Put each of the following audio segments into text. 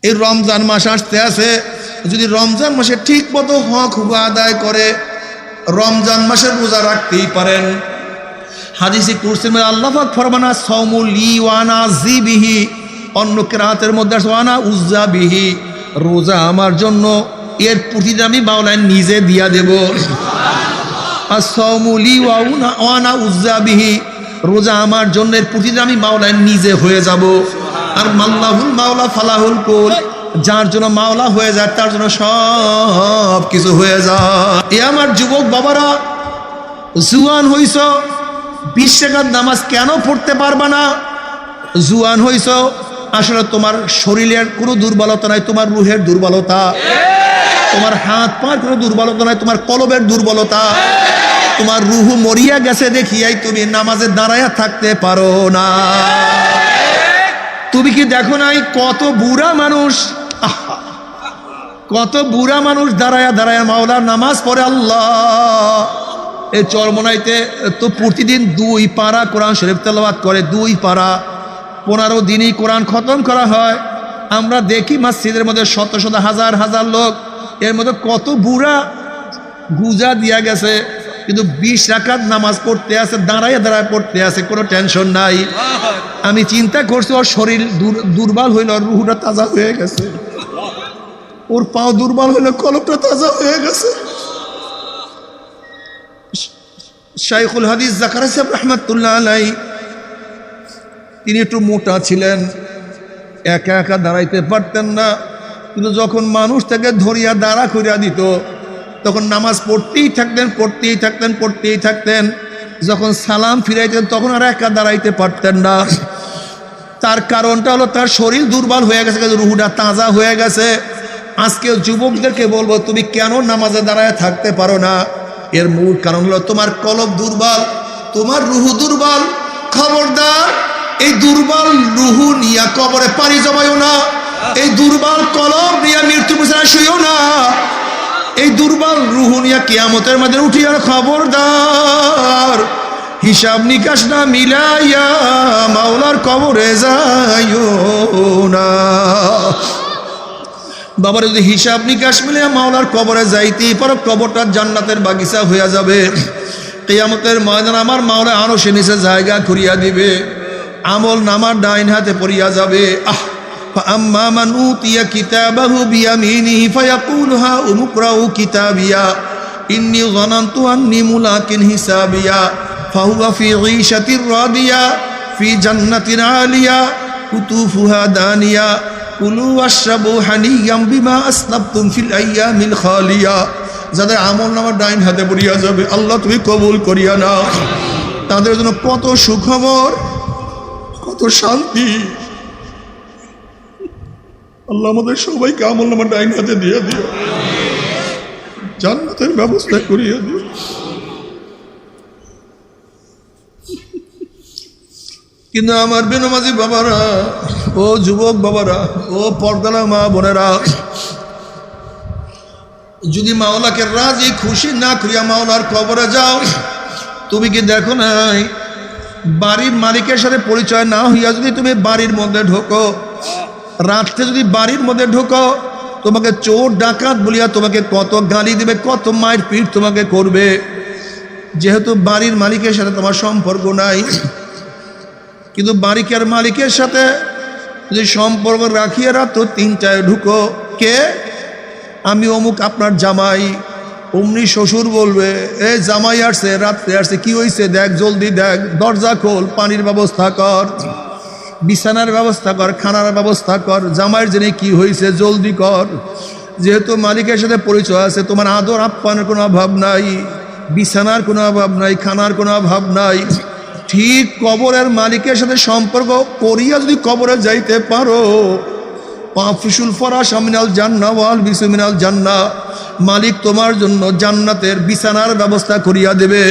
এই রমজান মাস আসতে আছে, যদি রমজান মাসে ঠিক মতো হক আদায় করে রমজান মাসের রোজা রাখতেই পারেন। হাদিসে কুরসি মে আল্লাহ পাক ফরমানা সাওমু লি ওয়া আনা আযী বিহি, অন্য কিরাতের মধ্যে আছে ওয়া আনা উযযা বিহি, রোজা আমার জন্য, এর প্রতিদান আমি মাওলা নিজে দিয়া দেব। as-সাওমু লি ওয়া আনা উযযা বিহি, রোজা আমার জন্য, এর প্রতিদান আমি মাওলা নিজে হয়ে যাব। আর মাল্লাহুল মাওলা ফালাহুল কুল, যার জন্য মাওলা হয়ে যায় তার জন্য সব কিছু হয়ে যায়। এ আমার যুবক বাবারা, জুয়ান হইছ, 20 রাকাত নামাজ কেন পড়তে পারবা না? জুয়ান হইছ, আসলে তোমার শরীরের কোনো দুর্বলতা নাই, তোমার রুহের দুর্বলতা, তোমার হাত পায়ের কোনো দুর্বলতা নাই, তোমার কলবের দুর্বলতা, তোমার রুহু মরিয়া গেছে দেখিয়াই তুমি নামাজে দাঁড়ায়া থাকতে পারো না। তুমি কি দেখো নাই কত বুড়া মানুষ, কত বুড়া মানুষ দাঁড়ায়া দাঁড়ায়া মাওলার নামাজ পড়ে। আল্লাহ, এই চরমনাইতে তো প্রতিদিন 2 পারা কোরআন শরীফ তেলাওয়াত করে, 2 পারা, 15 দিনই কোরআন খতম করা হয়। আমরা দেখি মসজিদের মধ্যে শত শত হাজার হাজার লোক, এর মধ্যে কত বুড়া গুজা দিয়া গেছে, কিন্তু 20 রাকাত নামাজ পড়তে আছে, দাঁড়ায় দাঁড়ায় পড়তে আছে, কোনো টেনশন নাই। আমি চিন্তা করছি ওর শরীর দুর্বল হইল, ওর রুহুটা তাজা হয়ে গেছে, ওর পাও দুর্বল হইল, কলবটা তাজা হয়ে গেছে। শাইখুল হাদিস জাকারিয়া সাহেব রাহমাতুল্লাহ আলাইহি, তিনি একটু মোটা ছিলেন, একা একা দাঁড়াইতে পারতেন না, কিন্তু যখন মানুষ তাকে ধরিয়া দাঁড়া করিয়া দিত তখন নামাজ পড়তেই থাকতেন, পড়তেই থাকতেন, পড়তেই থাকতেন। যখন সালাম ফিরাইতেন তখন আর একা দাঁড়াইতে পারতেন না। তার কারণটা হলো তার শরীর দুর্বল হয়ে গেছে, রুহুটা তাজা হয়ে গেছে। আজকে যুবকদেরকে বলবো, তুমি কেন নামাজে দাঁড়ায় থাকতে পারো না? এর মূল কারণ হলো তোমার কলব দুর্বল, তোমার রুহু দুর্বল। খবরদার, এই দুর্বল রুহু নিয়ে কবরে পাড়ি জমাইও না, এই দুর্বল কলব নিয়ে মৃত্যু বিছানায় শুইও না, এই দুর্বল রুহু নিয়ে কিয়ামতের মাঝে উঠিয়া খবরদার হিসাব নিকাশ না মিলাইয়া মাওলার কবরে যাইও না। বাবার যদি হিসাব নিকাশ মিলিয়া মাওলার কবরে যাইতেই পারো, কবরটা জান্নাতের বাগিচা হইয়া যাবে। কিয়ামতের ময়দান আমার মাওলা আরশের নিচে জায়গা করিয়া দিবে, আমল নামার ডাইন হাতে পড়িয়া যাবে। فأما من أوتي كتابه بيمينه فيقول هاؤم اقرءوا كتابيا إني ظننت أني ملاق حسابيا فهو في عيشة راضية في جنة عالية قطوفها دانية كلوا واشربوا هنيئا بما أسلفتم في الأيام الخالية। যাদের আমল নামার ডাইন হাতে পড়িয়া যাবে, আল্লাহ তুমি কবুল করিয়া নাও। তাদের জন্য কত সুখবর, কত শান্তি। আল্লাহ আমাদের সবাইকে আমল নামার ডাইন হাতে দিয়ে দিও, জান্নাতের ব্যবস্থা করিয়ে দিও। কিন্তু আমার বেনামাজি বাবারা, ও যুবক বাবারা, ও পর্দালা মা বোনেরা, যদি মাওলাকে রাজি খুশি না করিয়া মাওলার কবরে যাও, তুমি কি দেখো নাই বাড়ির মালিকের সাথে পরিচয় না হইয়া যদি তুমি বাড়ির মধ্যে ঢোকো, রাত্রে যদি বাড়ির মধ্যে ঢোকো, তোমাকে চোর ডাকাত বলিয়া তোমাকে কত গালি দিবে, কত মায়ের পিঠ তোমাকে করবে, যেহেতু বাড়ির মালিকের সাথে তোমার সম্পর্ক নাই। কিন্তু বাড়ির মালিকের সাথে যদি সম্পর্ক রাখিয়ে রাত্র 3টায় ঢুকো, কে? আমি অমুক আপনার জামাই। অমনি শ্বশুর বলবে, এ জামাই আসছে, রাত্রে আসছে, কি হয়েছে দেখ, জলদি দেখ, দরজা খোল, পানির ব্যবস্থা কর, বিছানার ব্যবস্থা কর, খানার ব্যবস্থা কর, জামাইয়ের জন্য কি হয়েছে জলদি কর। যেহেতু মালিকের সাথে পরিচয় আছে, তোমার আদর আপ্যায়নের কোনো অভাব নাই, বিছানার কোনো অভাব নাই, খানার কোনো অভাব নাই। ঠিক কবরের মালিকের সাথে সম্পর্ক করিয়া যদি কবরে যাইতে পারো, পাফিসুল ফরাশ মিনাল জান্নাহ ওয়াল বিসু মিনাল জান্নাহ, মালিক তোমার জন্য জান্নাতের বিছানার ব্যবস্থা করিয়া দেবে,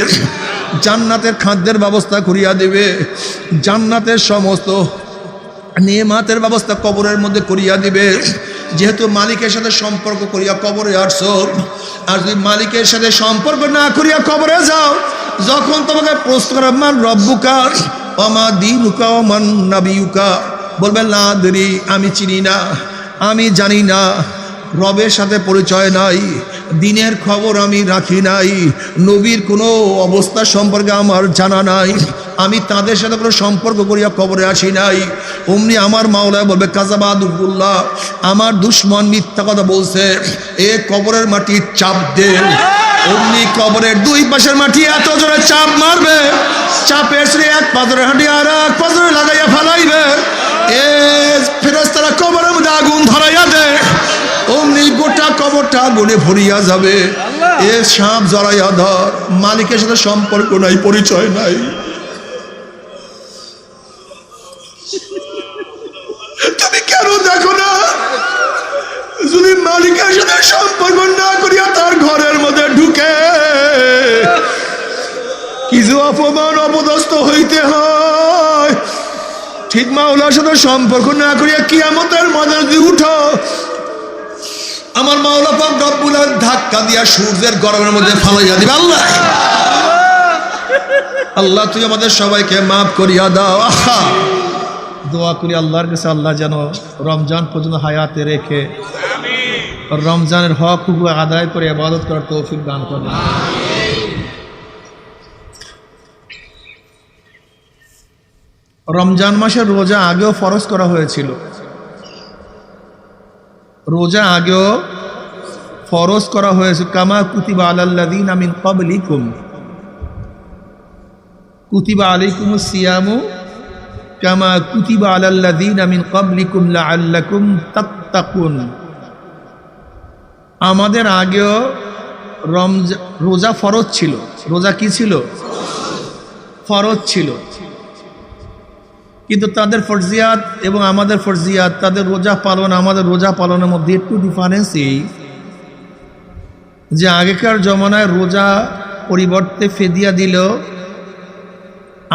জান্নাতের খাদ্যের ব্যবস্থা করিয়া দেবে, জান্নাতের সমস্ত নিয়ামতের ব্যবস্থা কবরের মধ্যে করিয়া দিবে। যেহেতু মালিকের সাথে সম্পর্ক করিয়া কবরে আসছো, আর যদি মালিকের সাথে সম্পর্ক না করিয়া কবরে যাও, যখন তোমাকে প্রশ্ন করা মান রব্বুকা ওয়া মা দীনুকা ওয়া মান নাবিয়ুকা, বলবে লা আদরি, আমি চিনি না। আমি জানি না, রবের সাথে পরিচয় নাই, দিনের খবর আমি রাখি নাই, নবীর কোনো অবস্থা সম্পর্কে আমার জানা নাই, আমি তাদের সাথে কোনো সম্পর্ক করিয়া কবরে আসি নাই। অমনি আমার মাওলা বলবে কাযাবাদুল্লাহ, আমার দুশ্মন মিথ্যা কথা বলছে, এ কবরের মাটি চাপ দে। অমনি কবরের দুই পাশের মাটি এত জোরে চাপ মারবে, চাপের শ্রী এক পাথরের হাঁটি আর এক পাথরে লাগাইয়া ফেলাইবে। এ ফেরেশতারা কবরের মধ্যে আগুন ধরাইয়া দেয়, অমনি গোটা কবরটা আগুনে ভরিয়া যাবে। এ সাপ জড়াইয়া ধর, মালিকের সাথে সম্পর্ক নাই, পরিচয় নাই। তুমি কেন দেখো না, যদি মালিকের সাথে সম্পর্ক না করিয়া তার ঘরের মধ্যে ঢুকে কিছু অপমান অপদস্থ হইতে হয়, ঠিক মাওলার সাথে সম্পর্ক না করিয়া কিয়ামতের ময়দানে যদি উঠো, আমার মাওলা পাক রব্বুল আলামিন ধাক্কা দিয়া সূর্যের গরমের মধ্যে ফালাইয়া দিবে। আল্লাহ আল্লাহ তুই আমাদের সবাইকে মাফ করিয়া দাও। আহা, দোয়া করি আল্লাহর কাছে, আল্লাহ যেন রমজান পর্যন্ত হায়াতে রেখে রমজানের হক হুকুক আদায় করে ইবাদত করার তৌফিক দান করেন। রমজান মাসের রোজা আগেও ফরজ করা হয়েছিল, রোজা আগেও ফরজ করা হয়েছে। কামা কুতিবা আলাল্লাযীনা মিন ক্বাবলিকুম কুতিবা আলাইকুমুস সিয়ামু কামা কুতিবা আলাল্লাযীনা মিন ক্বাবলিকুম লাআল্লাকুম তাত্তাকুন। আমাদের আগেও রোজা ফরজ ছিল। রোজা কি ছিল? ফরজ ছিল। কিন্তু তাদের ফরজিয়াত এবং আমাদের ফরজিয়াত, তাদের রোজা পালন আমাদের রোজা পালনের মধ্যে একটু ডিফারেন্স এই যে আগেকার জমানায় রোজা পরিবর্তে ফিদিয়া দিলেও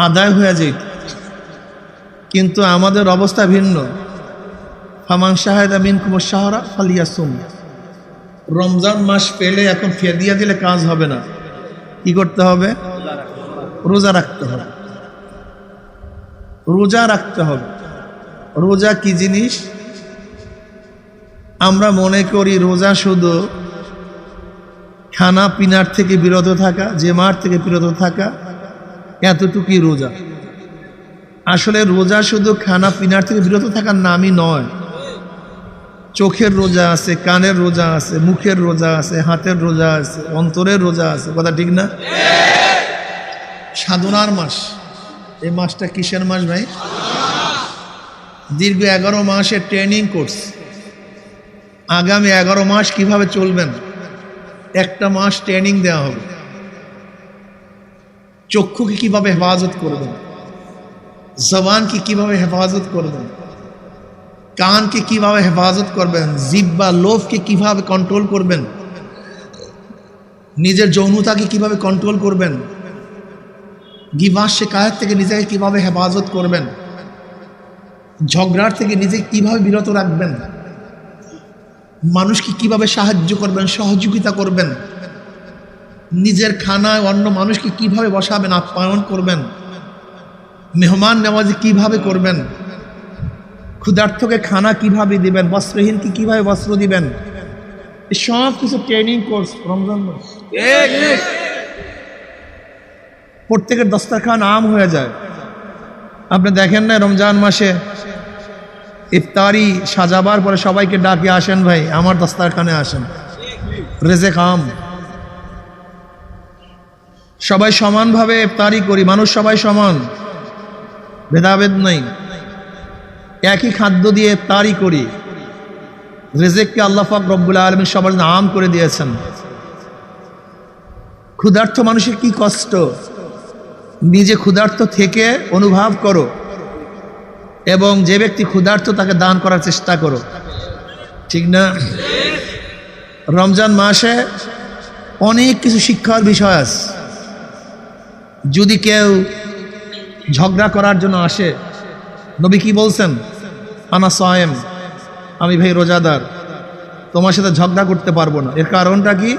আদায় হয়ে যেত, কিন্তু আমাদের অবস্থা ভিন্ন। ফামান শাহাদা মিনকুমুশ শাহরা ফালিয়াসুম। রমজান মাস পেলে এখন ফিদিয়া দিলে কাজ হবে না, কি করতে হবে? রোজা রাখতে হবে। রোজা রাখতে হবে। রোজা কি জিনিস? আমরা মনে করি রোজা শুধু খানা পিনার থেকে বিরত থাকা, জেমার থেকে বিরত থাকা, এতটুকুই রোজা। আসলে রোজা শুধু খানা পিনার থেকে বিরত থাকার নামই নয়। চোখের রোজা আছে, কানের রোজা আছে, মুখের রোজা আছে, হাতের রোজা আছে, অন্তরের রোজা আছে। কথা ঠিক না? সাধনার মাস। এই মাসটা কিসের মাস ভাই? দীর্ঘ 11 মাসের ট্রেনিং কোর্স। আগামী 11 মাস কিভাবে চলবেন, একটা মাস ট্রেনিং দেওয়া হবে। চক্ষুকে কিভাবে হেফাজত করবেন, জবানকে কিভাবে হেফাজত করবেন, কানকে কিভাবে হেফাজত করবেন, জিহ্বা লোভকে কিভাবে কন্ট্রোল করবেন, নিজের যৌনতাকে কিভাবে কন্ট্রোল করবেন, গিবাস শিকায়ত থেকে নিজেকে কিভাবে হেফাজত করবেন, ঝগড়ার থেকে নিজেকে কিভাবে বিরত রাখবেন, মানুষকে কিভাবে সাহায্য করবেন, সহযোগিতা করবেন, নিজের খানায় অন্য মানুষকে কিভাবে বসাবেন, আপ্যায়ন করবেন, মেহমান নেওয়াজি কিভাবে করবেন, ক্ষুধার্তকে খানা কিভাবে দিবেন, বস্ত্রহীনকে কিভাবে বস্ত্র দিবেন, এই সব কিছু ট্রেনিং কোর্স রমজান মাস। প্রত্যেকের দস্তরখান আম হয়ে যায়। আপনি দেখেন না রমজান মাসে ইফতারি সাজাবার পরে সবাইকে ডাকে, আসেন ভাই আমার দস্তরখানে আসেন, রেজেক আম। সবাই সমানভাবে ইফতারি করি, মানুষ সবাই সমান, ভেদাভেদ নেই, একই খাদ্য দিয়ে ইফতারি করি। রেজেককে আল্লাহ পাক রব্বুল আলামিন সবার জন্য আম করে দিয়েছেন। ক্ষুধার্ত মানুষের কি কষ্ট, নিজে ক্ষুধার্ত থেকে অনুভব করো, এবং যে ব্যক্তি ক্ষুধার্ত তাকে দান করার চেষ্টা করো, ঠিক না? রমজান মাসে অনেক কিছু শিক্ষার বিষয় আছে। যদি কেউ ঝগড়া করার জন্য আসে, নবী কি বলছেন? আনা সায়েম, আমি ভাই রোজাদার, তোমার সাথে ঝগড়া করতে পারবো না। এর কারণটা কি?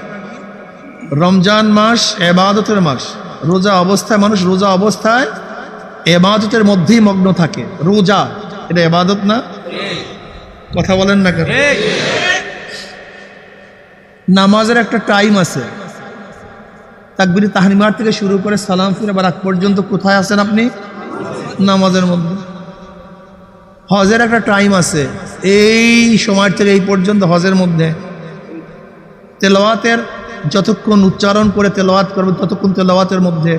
রমজান মাস ইবাদতের মাস। রোজা অবস্থায় মানুষ রোজা অবস্থায় ইবাদতের মধ্যেই মগ্ন থাকে। রোজা এটা ইবাদত না? কথা বলেন না কেন? নামাজের একটা টাইম আছে, তাকবীরে তাহরিমার থেকে শুরু করে সালাম ফিরাবার আগ পর্যন্ত কোথায় আছেন আপনি? নামাজের মধ্যে। হজের একটা টাইম আছে, এই সময় থেকে এই পর্যন্ত হজের মধ্যে। তেলাওয়াতের যতক্ষণ উচ্চারণ করে তেলাওয়াত করবে ততক্ষণ তেলাওয়াতের মধ্যে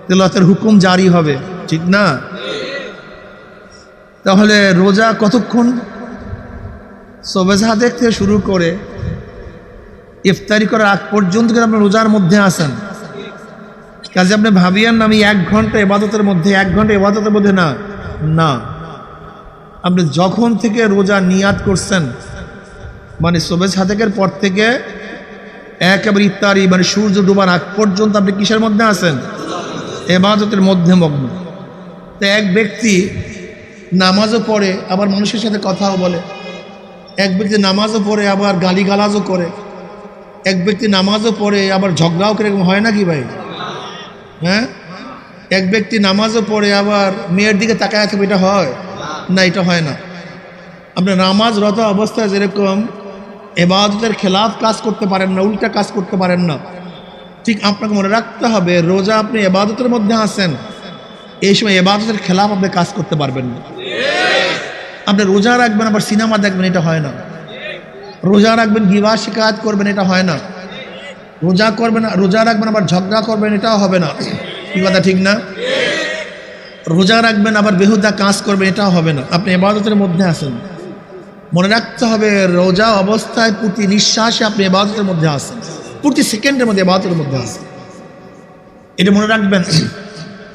তেলাওয়াতের হুকুম জারি হবে, ঠিক না? তাহলে রোজা কতক্ষণ? সবে সাদেক থেকে শুরু করে ইফতারি করার আগ পর্যন্ত কিন্তু আপনি রোজার মধ্যে আসেন। কাজে আপনি ভাবিয়েন না আমি 1 ঘন্টা ইবাদতের মধ্যে, 1 ঘন্টা ইবাদতের মধ্যে, না না। আপনি যখন থেকে রোজা নিয়াত করছেন, মানে সবে সাদেকের পর থেকে একেবারে ইফতারি মানে সূর্য ডোবার আগ পর্যন্ত আপনি কিসের মধ্যে আছেন? ইবাদতের মধ্যে মগ্ন। তো এক ব্যক্তি নামাজও পড়ে আবার মানুষের সাথে কথাও বলে, এক ব্যক্তি নামাজও পড়ে আবার গালিগালাজও করে, এক ব্যক্তি নামাজও পড়ে আবার ঝগড়াও করে, এরকম হয় নাকি ভাই? হ্যাঁ, এক ব্যক্তি নামাজও পড়ে আবার মেয়ের দিকে তাকায় থাকবে, এটা হয় না? এটা হয় না। আপনি নামাজরত অবস্থায় যেরকম ইবাদতের খেলাফ কাজ করতে পারেন না, উল্টা কাজ করতে পারেন না, ঠিক আপনাকে মনে রাখতে হবে রোজা আপনি ইবাদতের মধ্যে আছেন, এই সময় ইবাদতের খেলাফ আপনি কাজ করতে পারবেন না। আপনি রোজা রাখবেন আবার সিনেমা দেখবেন, এটা হয় না। রোজা রাখবেন গিবত শিকায়ত করবেন, এটা হয় না। রোজা রাখবেন আবার ঝগড়া করবেন, এটাও হবে না। কি কথা ঠিক না? রোজা রাখবেন আবার বেহুদা কাজ করবেন, এটাও হবে না। আপনি ইবাদতের মধ্যে আছেন, মনে রাখতে হবে রোজা অবস্থায় প্রতি নিঃশ্বাসে আপনি ইবাদতের মধ্যে আছেন, প্রতি সেকেন্ডের মধ্যে ইবাদতের মধ্যে আছেন। এটা মনে রাখবেন,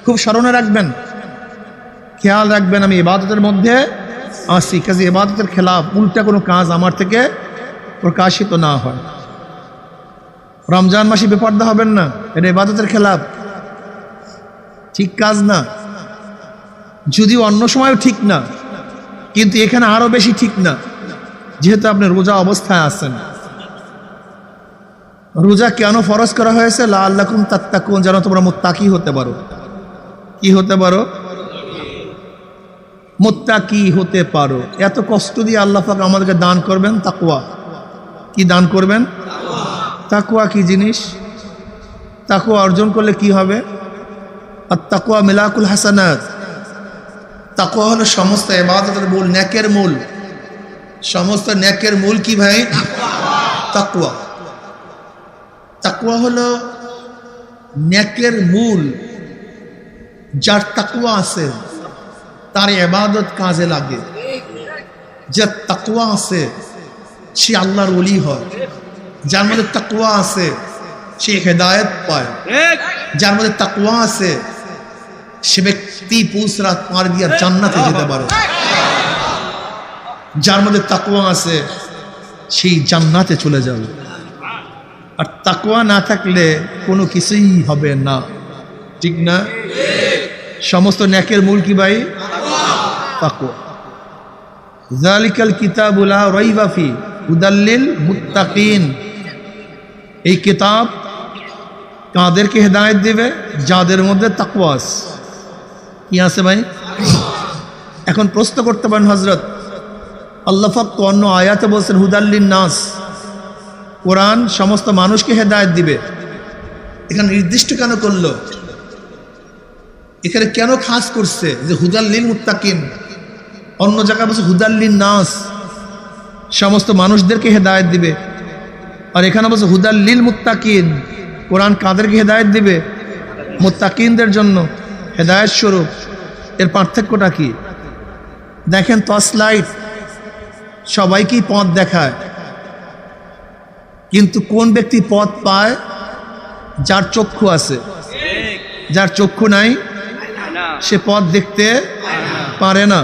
খুব স্মরণে রাখবেন, খেয়াল রাখবেন আমি ইবাদতের মধ্যে আসি। কাজে ইবাদতের খেলাফ উল্টা কোনো কাজ আমার থেকে প্রকাশিত না হয়। রমজান মাসে বেপর্দা হবেন না, এটা ইবাদতের খেলাফ, ঠিক কাজ না। যদিও অন্য সময়ও ঠিক না, কিন্তু এখানে আরো বেশি ঠিক না, যেহেতু আপনি রোজা অবস্থায় আছেন। রোজা কেন ফরজ করা হয়েছে? লাআল্লাকুম তাত্তাকুন, যেন তোমরা মুত্তাকি হতে পারো। কি হতে পারো? মুত্তাকি হতে পারো। এত কষ্ট দিয়ে আল্লাহ পাক আমাদেরকে দান করবেন তাকওয়া। কি দান করবেন? তাকওয়া কি জিনিস? তাকওয়া অর্জন করলে কি হবে? আর তাকওয়া মিলাকুল হাসানাত। তাকওয়া হলো সমস্ত ইবাদতের মূল, নেকের মূল। সমস্ত নেকের মূল কি ভাই? তাকওয়া। তাকওয়া হলো নেকের মূল। যার তাকওয়া আছে তার ইবাদত কাজে লাগে। যার তাকওয়া আছে সে আল্লাহর ওলি হয়। যার মধ্যে তাকওয়া আছে সে হেদায়েত পায়। যার মধ্যে তাকওয়া আছে সে ব্যক্তি পুসরাত পার দিয়ে জান্নাতে যেতে পারে। যার মধ্যে তাকওয়া আছে সেই জান্নাতে চলে যাবে। আর তাকওয়া না থাকলে কোনো কিছুই হবে না, ঠিক না? সমস্ত নেকের মূল কি ভাই? তাকওয়া। যালিকাল কিতাবু লা রাইবা ফি হুদাল লিল মুত্তাকিন। এই কিতাব কাদেরকে হেদায়েত দিবে? যাদের মধ্যে তাকওয়া আছে। কি আছে ভাই? এখন প্রশ্ন করতে পারেন হযরত, আল্লাহ পাক তো অন্য আয়াতে বলছেন হুদাল লিন নাস, কোরআন সমস্ত মানুষকে হেদায়েত দিবে, এখানে নির্দিষ্ট কেন করলো? এখানে কেন খাস করছে যে হুদাল লিল মুত্তাকিন? অন্য জায়গায় বলছে হুদাল লিন নাস, সমস্ত মানুষদেরকে হেদায়েত দিবে। আর এখানে বলছে হুদাল লিল মুত্তাকিন, কোরআন কাদেরকে হেদায়েত দিবে? মুত্তাকিনদের জন্য হেদায়েত স্বরূপ। এর পার্থক্যটা কি? দেখেন টর্চলাইট সবাইকেই পথ দেখায়, কিন্তু কোন ব্যক্তি পথ পায়? যার চক্ষু আছে। যার চক্ষু নাই সে পথ দেখতে পারে না।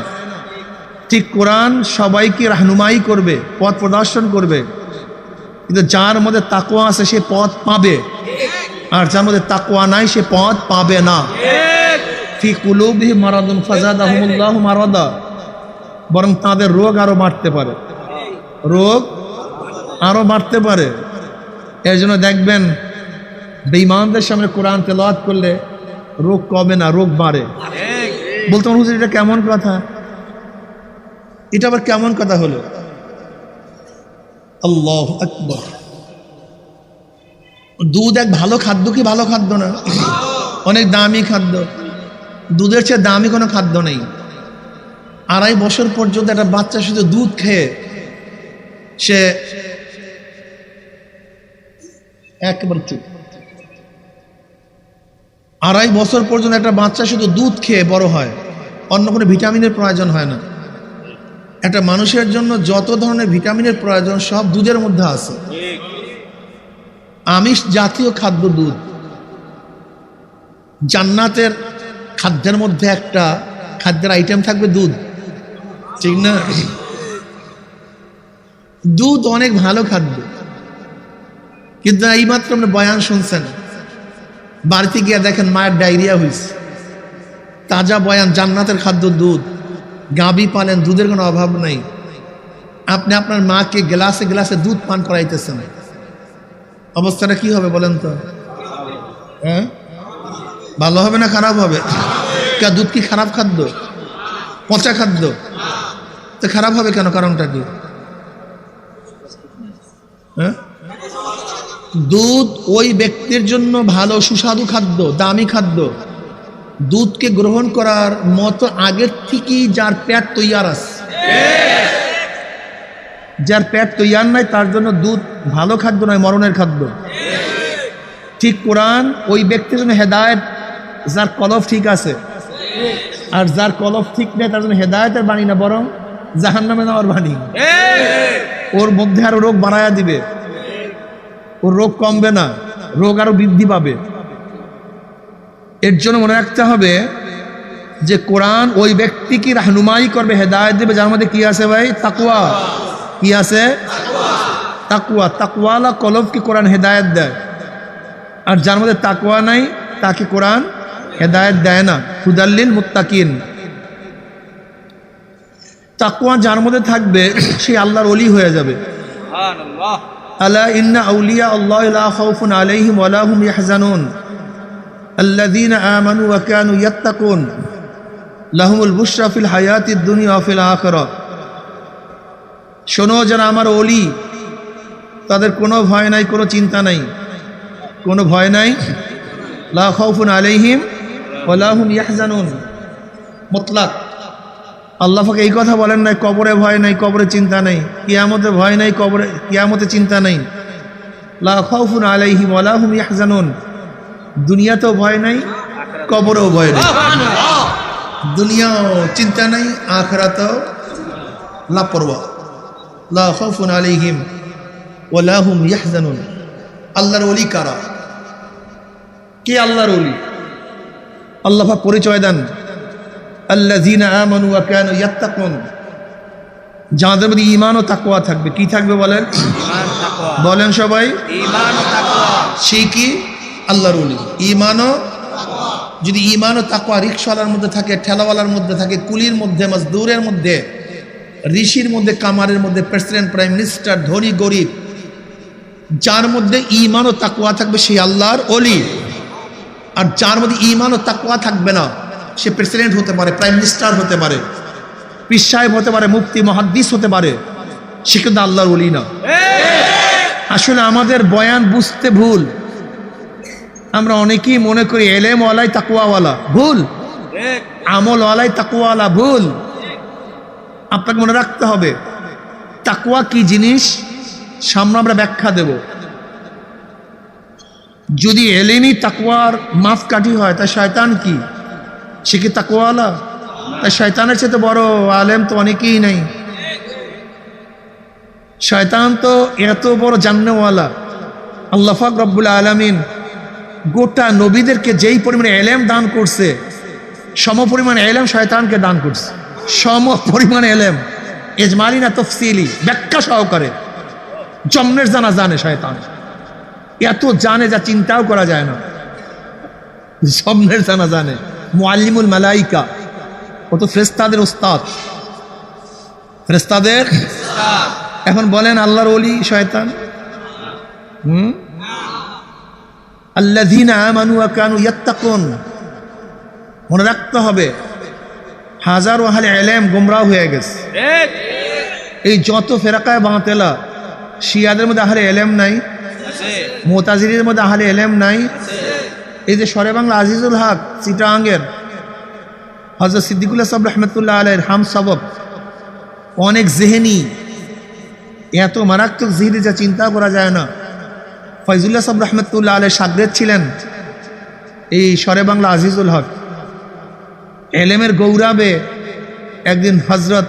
ঠিক কোরআন সবাইকে রাহনুমাই করবে, পথ প্রদর্শন করবে, কিন্তু যার মধ্যে তাকওয়া আছে সে পথ পাবে, আর যার মধ্যে তাকওয়া নাই সে পথ পাবে না। ফি কুলুবিহিম মারাদুন ফাযাদাহুমুল্লাহু মারাদা, বরং তাদের রোগ আরো বাড়তে পারে, রোগ আরো বাড়তে পারে। এর জন্য দেখবেন বেঈমানদের সামনে কোরআন তেলাওয়াত করলে রোগ কমে না, রোগ বাড়ে। বলতে হুজুর এটা কেমন কথা? এটা আবার কেমন কথা হলো? আল্লাহু আকবার। দুধ এক ভালো খাদ্য কি ভালো খাদ্য না? অনেক দামি খাদ্য। দুধের চেয়ে দামি কোনো খাদ্য নেই। 2.5 বছর পর্যন্ত একটা বাচ্চা শুধু দুধ খেয়ে সে একেবারে চুপ। 2.5 বছর পর্যন্ত একটা বাচ্চা শুধু দুধ খেয়ে বড় হয়, অন্য কোনো ভিটামিনের প্রয়োজন হয় না। একটা মানুষের জন্য যত ধরনের ভিটামিনের প্রয়োজন সব দুধের মধ্যে আছে। আমিষ জাতীয় খাদ্য দুধ। জান্নাতের খাদ্যের মধ্যে একটা খাদ্যের আইটেম থাকবে দুধ, ঠিক না? দুধ অনেক ভালো খাদ্য, কিন্তু এইমাত্র আপনি বয়ান শুনছেন, বাড়িতে গিয়ে দেখেন মায়ের ডায়রিয়া হয়েছে। তাজা বয়ান, জান্নাতের খাদ্য দুধ। গাভী পালেন, দুধের কোনো অভাব নাই। আপনি আপনার মাকে গ্লাসে গ্লাসে দুধ পান করাইতেছেন, অবস্থাটা কি হবে বলেন তো? হ্যাঁ, ভালো হবে না খারাপ হবে? কে দুধ কি খারাপ খাদ্য? পচা খাদ্য? তো খারাপ হবে কেন? কারণটা কি? হ্যাঁ, দুধ ওই ব্যক্তির জন্য ভালো, সুস্বাদু খাদ্য, দামি খাদ্য। দুধকে গ্রহণ করার মতো আগের থেকেই যার পেট তৈয়ার আছে। যার পেট তৈয়ার নাই তার জন্য দুধ ভালো খাদ্য নয়, মরণের খাদ্য। ঠিক কোরআন ওই ব্যক্তির জন্য হেদায়েত, যার কলব ঠিক আছে। আর যার কলব ঠিক নেই তার জন্য হেদায়েতের বাণী না, বরং জাহান্নামে নেওয়ার বাণী। ওর মধ্যে আরো রোগ বাড়ায়া দিবে, ওর রোগ কমবে না, রোগ আরো বৃদ্ধি পাবে। এর জন্য মনে রাখতে হবে যে কোরআন ওই ব্যক্তিকে রাহনুমাই করবে, হেদায়েত দেবে যার মধ্যে কি আছে ভাই? তাকওয়া। কি আছে? তাকওয়া। তাকওয়ালা কলবকে কোরআন হেদায়েত দেয়, আর যার মধ্যে তাকওয়া নাই তাকে কোরআন হেদায়েত দেয় না। হুদাল্লিল মুত্তাকিন। তাকওয়া যার মধ্যে থাকবে সে আল্লাহর ওলি হয়ে যাবে। সুবহানাল্লাহ। আলা ইন্না আউলিয়া আল্লাহি লা খাউফুন আলাইহিম ওয়া লা হুম ইয়াহজানুন আল্লাযীনা আমানু ওয়া কানু ইয়াত্তাকুন লাহুমুল বুশরা ফিল হায়াতিদ দুনিয়া ওয়া ফিল আখিরাহ। শোনো, যারা আমার ওলি তাদের কোনো ভয় নাই, কোনো চিন্তা নাই, কোনো ভয় নাই। লা খাউফুন আলাইহিম ওয়া লা হুম ইয়াহজানুন, মুতলাক। আল্লাহ পাক এই কথা বলেন নাই কবরে ভয় নাই, কবরে চিন্তা নাই, কিয়ামতে ভয় নাই, কবরে কিয়ামতে চিন্তা নাই। লা খাউফুন আলাইহিম ওয়া লা হুম ইয়াহজানুন, দুনিয়াতেও ভয় নাই, কবরেও ভয় নাই। দুনিয়াও চিন্তা নাই, আখিরাতেও লাপরওয়া। লা খাউফুন আলাইহিম ওয়া লা হুম ইয়াহজানুন। আল্লাহর ওলি কারা? কে আল্লাহর ওলি? আল্লাহ পাক পরিচয় দেন, আল্লাযীনা আমানু ওয়া কানু ইয়াত্তাকুন, যাদের মধ্যে ঈমান ও তাকওয়া থাকবে। কি থাকবে বলেন? ঈমান, তাকওয়া। বলেন সবাই, ঈমান ও তাকওয়া। সেই কি? আল্লাহর ওলি। ঈমান ও তাকওয়া। যদি ঈমান ও তাকওয়া রিকশাওয়ালার মধ্যে থাকে, ঠেলাওয়ালার মধ্যে থাকে, কুলির মধ্যে, মজদুরের মধ্যে, ঋষির মধ্যে, কামারের মধ্যে, প্রেসিডেন্ট, প্রাইম মিনিস্টার, ধনী গরিব, যার মধ্যে ঈমান ও তাকওয়া থাকবে সেই আল্লাহর ওলি। আর যার মধ্যে ঈমান ও তাকওয়া থাকবে না, সে প্রেসিডেন্ট হতে পারে, প্রাইম মিনিস্টার হতে পারে, পীর সাহেব হতে পারে, মুফতি মুহাদ্দিস হতে পারে, সে কিন্তু আল্লাহর ওলি না। আসলে আমাদের বয়ান বুঝতে ভুল। আমরা অনেকেই মনে করি এলেম ওয়ালাই তাকওয়াওয়ালা, ভুল। আমল ওয়ালাই তাকওয়াওয়ালা, ভুল। আপনাকে মনে রাখতে হবে তাকওয়া কি জিনিস, সামনে আমরা ব্যাখ্যা দেব। যদি এলেমই তাকওয়ার মাপকাঠি হয় তা শয়তান কি? সে কি তাকওয়াওয়ালা? তাই শয়তানের চেয়ে তো বড় আলেম তো অনেকেই নাই। শয়তান তো এত বড় জান্নাওয়ালা। আল্লাহ পাক রব্বুল আলামিন গোটা নবীদেরকে যেই পরিমাণে এলেম দান করছে, সম পরিমাণ এলেম শয়তানকে দান করছে। সম পরিমাণ এলেম, ইজমালি না তফসিলি, ব্যাখ্যা সহকারে জন্মের জানা জানে শয়তান। এত জানে যা চিন্তাও করা যায় না। জন্মের জানা জানে। মুআল্লিমুল মালাইকা, ও তো ফেরেশতাদের ওস্তাদ, ফেরেশতাদের। এখন বলেন আল্লাহর ওলি শয়তান? আল্লাযীনা আমানু ওয়া কানু ইয়াত্তাকুন। মনে রাখতে হবে হাজারো আহলে ইলম গোমরাহ হয়ে গেছে। এই যত ফেরাকায়ে বাতিলা, শিয়াদের মধ্যে আহলে ইলম নাই, মুতাজিলির মধ্যে আহলে ইলম নাই। এই যে সরে বাংলা আজিজুল হক চিটাঙ্গের হযরত সিদ্দিকুল্লাহ সাহেব রহমতুল্লাহ আলাইহির হাম সবক, অনেক জেহেনি, এত মারাত্মক জিহিদি যা চিন্তা করা যায় না। ফয়জুল্লাহ সাহেব রহমতুল্লাহ আলাইহির শাগরেদ ছিলেন এই সরে বাংলা আজিজুল হক। এলেমের গৌরবে একদিন হজরত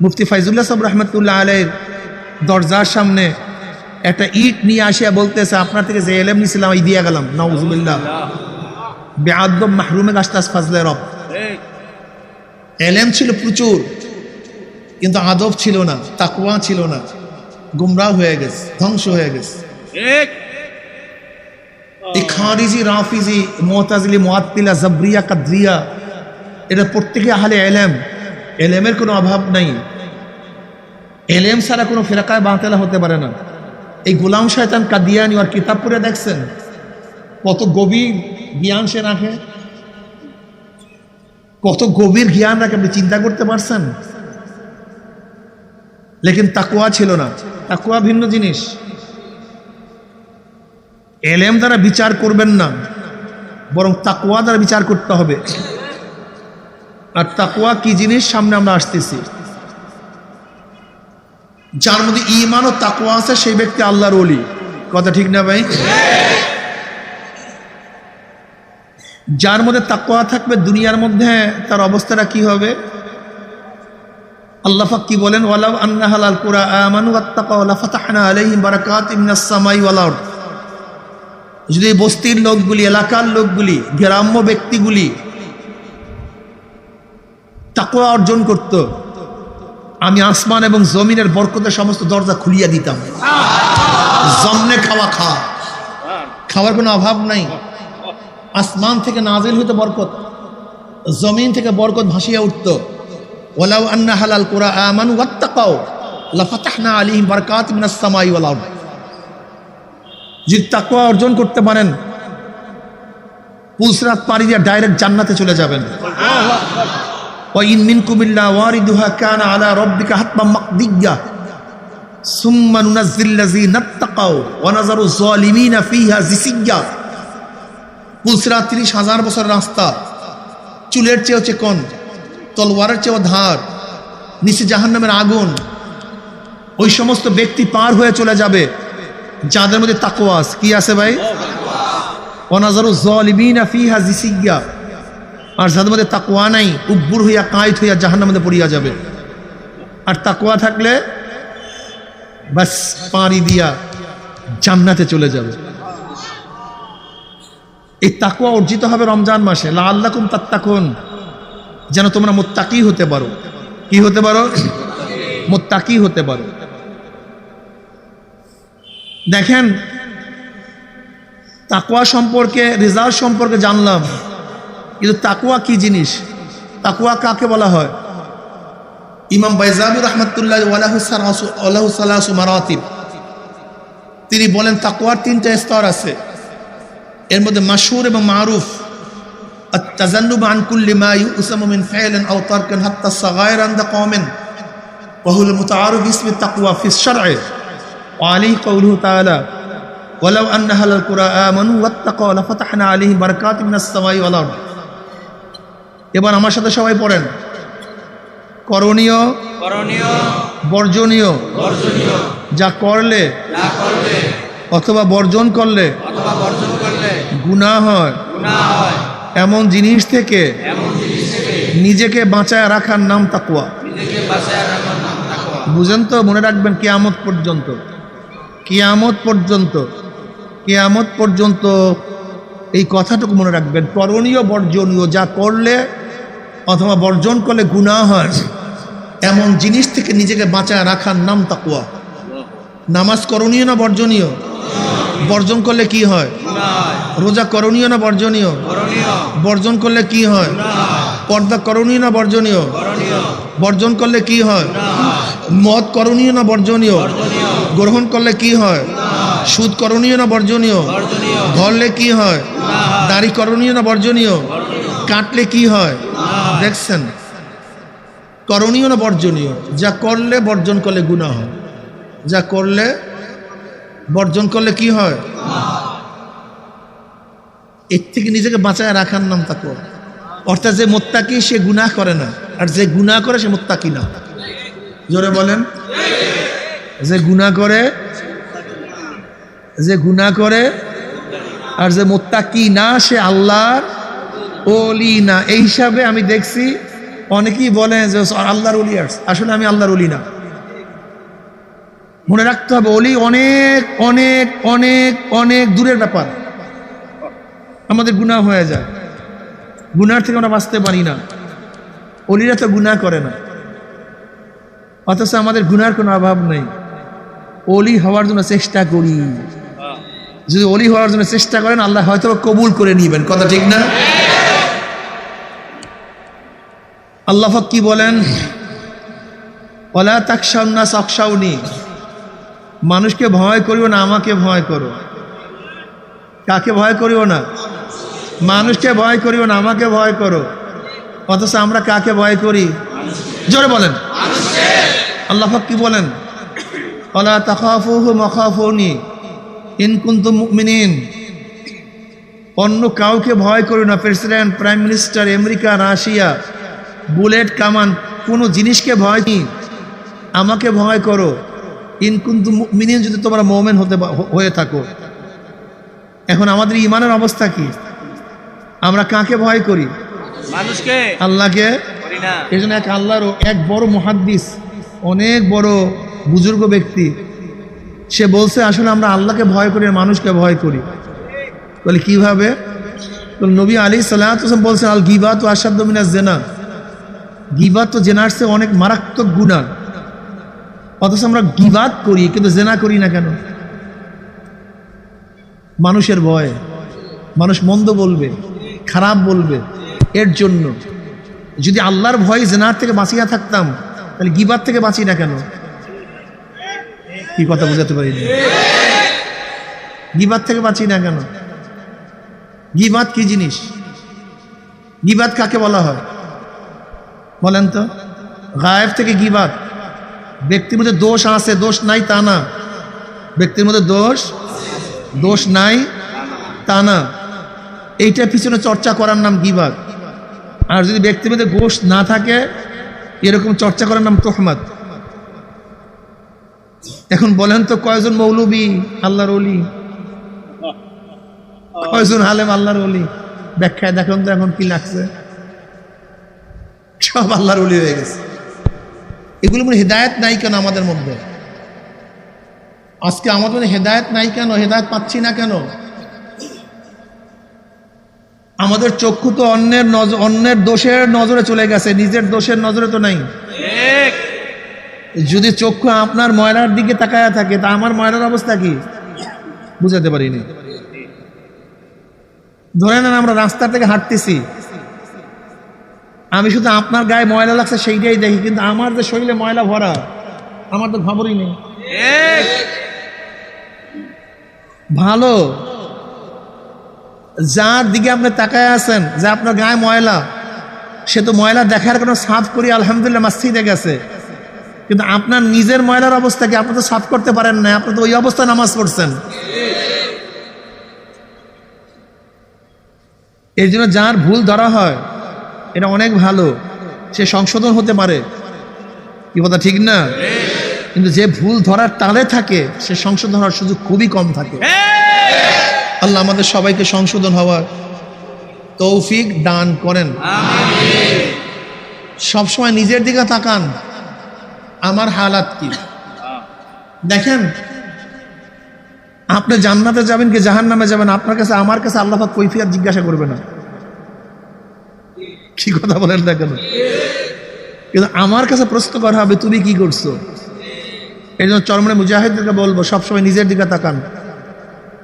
মুফতি ফয়জুল্লাহ সাহেব রহমতুল্লাহ আলাইহির দরজার সামনে একটা ইট নিয়ে আসিয়া বলতেছে, আপনার থেকে যে এলেম নিয়েছিলাম এই দিয়ে গেলাম। নাউজুবিল্লাহ। বেআদব মাহরুমে গাছটাস ফাজলে রব। এলেম ছিল প্রচুর, কিন্তু আদব ছিল না, তাকওয়া ছিল না, গুমরাহ হয়ে গেছে, ধ্বংস হয়ে গেছে। এই খারিজি, রাফিজি, মুতাজিলি, মুআত্তিলা, জাবরিয়া, কাদরিয়া, এরা প্রত্যেকে আহলে ইলম। ইলমের কোনো অভাব নাই। ইলম ছাড়া কোনো ফিরকায়ে বাতিলা হতে পারে না। এই গোলাম শয়তান কাদিয়ানি আর কিতাব পড়ে দেখছেন কত গভীর জ্ঞান সে রাখে, কত গভীর জ্ঞান রাখে, আপনি চিন্তা করতে পারছেন? লেকিন তাকওয়া ছিল না। তাকওয়া ভিন্ন জিনিস। এলেম দ্বারা বিচার করবেন না, বরং তাকওয়া দ্বারা বিচার করতে হবে। আর তাকওয়া কি জিনিস সামনে আমরা আসতেছি। যার মধ্যে ঈমান ও তাকওয়া আছে সেই ব্যক্তি আল্লাহর ওলি। কথা ঠিক না ভাই? যার মধ্যে তাকওয়া থাকবে, দুনিয়ার মধ্যে তার অবস্থাটা কি হবে? আল্লাহ পাক কি বলেন? ওয়ালাউ আন্না আহলাল কুরা আমানু ওয়াত্তাকাউ লাফাতাহনা আলাইহিম বারাকাতিম মিনাস সামাই ওয়াল আরদ। যদি বস্তির লোকগুলি, এলাকার লোকগুলি, গ্রাম্য ব্যক্তিগুলি তাকওয়া অর্জন করত, আমি আসমান এবং জমিনের বরকতের সমস্ত দরজা খুলিয়া দিতাম। জমনে খাওয়া খাওয়ার কোনো অভাব নাই। আসমান থেকে নাজিল হইতো বরকত, জমিন থেকে বরকত ভাসিয়া উঠত। ওয়ালাউ আন্না আহলাল কুরা আমানু ওয়াত্তাকাউ লাফাতাহনা আলাইহিম বারাকাতিম মিনাস সামাই ওয়াল আরদ। যদি তাকওয়া অর্জন করতে পারেন, পুলসিরাত পাড়ি দিয়ে ডাইরেক্ট জান্নাতে চলে যাবেন। ওয়া ইন মিনকুম ইল্লা ওয়ারিদুহা কানা আলা রাব্বিকা হাতমান মাকদিয়্যা সুম্মা নুনাজ্জিল্লাযীনা তাকাউ ওয়া নাযারু যালিমিনা ফিহা জিসিয়্যা। পুলসিরাত ৩০,০০০ বছর রাস্তা, চুলের চেয়েও চিকন, তলোয়ারের চেয়েও ধার, নিচে জাহান্নামের আগুন। ওই সমস্ত ব্যক্তি পার হয়ে চলে যাবে যাদের মধ্যে তাকওয়া আছে। কি আছে ভাই? ওয়া নাযারু যালিমিনা ফিহা জিসিয়্যা। আর যাদের মধ্যে তাকওয়া নাই, উব্বুর হইয়া কায়েত হইয়া জাহান্নামের মধ্যে পড়িয়া যাবে। আর তাকওয়া থাকলে বাস পাড়ি দিয়া জান্নাতে চলে যাবে। এই তাকওয়া অর্জিত হবে রমজান মাসে, লাআল্লাকুম তাত্তাকুন, যেন তোমরা মুত্তাকি হতে পারো। কি হতে পারো? মুত্তাকি হতে পারো। দেখেন, তাকওয়া সম্পর্কে, রেজাল্ট সম্পর্কে জানলাম, কিন্তু তাকওয়া কি জিনিস, তাকওয়া কাকে বলা হয়? ইমাম বাইজাবি রাহমাতুল্লাহ ওয়ালাহু সালাসু মারাতিব, তিনি বলেন তাকওয়ার ৩টা স্তর আছে। এর মধ্যে মাশহুর এবং মারুফ। আত-তাজান্নুব আন কুল্লি মা ইউসামু মিন ফাইলিন আও তারকিন হাত্তা সাগায়র আনদা কওমিন ওয়া হুল মুতাআরিফ বিসমি তাকওয়া ফিস শারঈ ওয়া আলাইহি কাউলুহু তাআলা ওয়ালাউ আন্না আহলাল কুরা আমানু ওয়াত্তাকাউ লাফাতাহনা আলাইহিম বারাকাতিম মিনাস সামাই ওয়াল আরদ। এবার আমার সাথে সবাই পড়েন। করণীয়, বর্জনীয়, যা করলে অথবা বর্জন করলে গুনাহ হয়, এমন জিনিস থেকে নিজেকে বাঁচায় রাখার নাম তাকওয়া। বুঝেন তো? মনে রাখবেন, কিয়ামত পর্যন্ত, কিয়ামত পর্যন্ত, কিয়ামত পর্যন্ত এই কথাটুকু মনে রাখবেন। করণীয়, বর্জনীয়, যা করলে অথবা বর্জন করলে গুনাহ হয়, এমন জিনিস থেকে নিজেকে বাঁচায় রাখার নাম তাকওয়া। নামাজ করণীয় না বর্জনীয়? বর্জন করলে কি হয়? রোজা করণীয় না বর্জনীয়? বর্জন করলে কি হয়? পর্দা করণীয় না বর্জনীয়? বর্জন করলে কি হয়? মদ করণীয় না বর্জনীয়? গ্রহণ করলে কি হয়? সুদ করণীয় না বর্জনীয়? ধরলে কি হয়? দাড়ি করণীয় না বর্জনীয়? কাটলে কি হয়? দেখছেন, করণীয় না বর্জনীয়? যা করলে বর্জন করলে গুনাহ হয়, যা করলে বর্জন করলে কি হয়? এর থেকে নিজেকে বাঁচায় রাখার নাম তাকওয়া। অর্থাৎ যে মুত্তাকি সে গুনাহ করে না, আর যে গুনাহ করে সে মুত্তাকি না। জোরে বলেন, যে গুনাহ করে, যে গুনাহ করে আর যে মুত্তাকি না সে আল্লাহর ওলি না। এই হিসাবে আমি দেখছি অনেকেই বলে যে আল্লাহর ওলি আসলে আমি আল্লাহর ওলি না। মনে রাখতে হবে ওলি অনেক অনেক অনেক অনেক দূরের ব্যাপার। আমাদের গুনাহ হয়ে যায়, গুনার থেকে আমরা বাঁচতে পারি না। ওলিরা তো গুনাহ করে না, অথচ আমাদের গুনার কোনো অভাব নেই। ওলি হওয়ার জন্য চেষ্টা করি। যদি ওলি হওয়ার জন্য চেষ্টা করেন আল্লাহ হয়তো কবুল করে নিবেন। কথা ঠিক না? আল্লাহ পাক কি বলেন? ওয়ালা তাখশাউন নাস আখশাউনি, মানুষকে ভয় করিও না, আমাকে ভয় করো। কাকে ভয় করিও না? মানুষকে ভয় করিও না, আমাকে ভয় করো। অথচ আমরা কাকে ভয় করি? জোরে বলেন। আল্লাহ পাক কি বলেন? ওয়ালা তাখাফুহু মাখাফুনি ইন কুনতুম মুমিনিন, অন্য কাউকে ভয় করিও না। President, prime minister, America, Russia, bullet, কামান, কোনো জিনিসকে ভয় কি? আমাকে ভয় করো। ইন কুনতুম মুমিনিন, যদি তোমরা মুমিন হয়ে থাকো। এখন আমাদের ঈমানের অবস্থা কি? আমরা কাকে ভয় করি? মানুষকে, আল্লাহকে করি না। এই জন্য এক বড় মুহাদ্দিস, অনেক বড় বুজুর্গ ব্যক্তি, সে বলছে আসলে আমরা আল্লাহকে ভয় করি, মানুষকে ভয় করি। বলে কিভাবে? নবী আলাইহিস সালাতু ওয়াস সালাম বলছেন আল গীবাতু আশাদ্দু মিনাজ জিনা, গীবাত তো জেনার চেয়ে অনেক মারাত্মক গুনাহ। অথচ আমরা গীবাত করি কিন্তু জেনা করি না কেন? মানুষের ভয়, মানুষ মন্দ বলবে, খারাপ বলবে, এর জন্য। যদি আল্লাহর ভয় জেনার থেকে বাঁচিয়া থাকতাম তাহলে গীবাত থেকে বাঁচি না কেন? কি কথা বুঝাতে পারি? গীবাত থেকে বাঁচি না কেন? গীবাত কি জিনিস? গীবাত কাকে বলা হয় বলেন তো? গায়েব থেকে গীবাত। ব্যক্তির মধ্যে দোষ আছে, দোষ নাই তা না। ব্যক্তির মধ্যে দোষ নাই তা না। এইটার পিছনে চর্চা করার নাম গীবাত। আর যদি ব্যক্তির মধ্যে দোষ না থাকে এরকম চর্চা করার নাম তোহমাত। এখন বলেন তো কয়জন মৌলবী আল্লাহর ওলি? কয়জন আলেম আল্লাহর ওলি? ব্যাখ্যায় দেখুন তো এখন কি লাগছে? সব আল্লাহর ওলি হয়ে গেছে। এগুলো মনে হেদায়েত নাই কেন আমাদের মধ্যে? আজকে আমাদের মধ্যে হেদায়েত নাই কেন? হেদায়েত পাচ্ছি না কেন? আমাদের চক্ষু তো অন্যের দোষের নজরে চলে গেছে, নিজের দোষের নজরে তো নাই। যদি চক্ষু আপনার ময়লার দিকে তাকায়া থাকে তা আমার ময়লার অবস্থা কি? বুঝাতে পারিনি। ধরে নেন আমরা রাস্তা থেকে হাঁটতেছি, আমি শুধু আপনার গায়ে ময়লা লাগছে সেইটাই দেখি, কিন্তু আমার যে শরীরে ময়লা ভরা আমার তো খবরই নেই। ভালো, যার দিকে আপনি তাকায় আছেন যে আপনার গায়ে ময়লা, সে তো ময়লা দেখার কোনো সাফ করি আলহামদুলিল্লাহ মসজিদে গেছে, কিন্তু আপনার নিজের ময়লার অবস্থা কি? আপনি তো সাফ করতে পারেন না, আপনি তো ওই অবস্থায় নামাজ পড়ছেন। এর জন্য যার ভুল ধরা হয় এটা অনেক ভালো, সে সংশোধন হতে পারে। কি কথা ঠিক না? কিন্তু যে ভুল ধরার তালে থাকে সে সংশোধন হওয়ার সুযোগ খুবই কম থাকে। আল্লাহ আমাদের সবাইকে সংশোধন হওয়ার তৌফিক দান করেন। সবসময় নিজের দিকে তাকান, আমার হালাত কি? দেখেন, আপনি জান্নাতে যাবেন কি জাহান্নামে যাবেন, আপনার কাছে আমার কাছে আল্লাহ পাক কৈফিয়ত জিজ্ঞাসা করবে না। কি কথা বলেন না কেন? কিন্তু আমার কাছে প্রশ্ন করা হবে তুমি কি করছো। এই জন্য চরমনে মুজাহিদদেরকে বলবো সবসময় নিজের দিকে তাকান।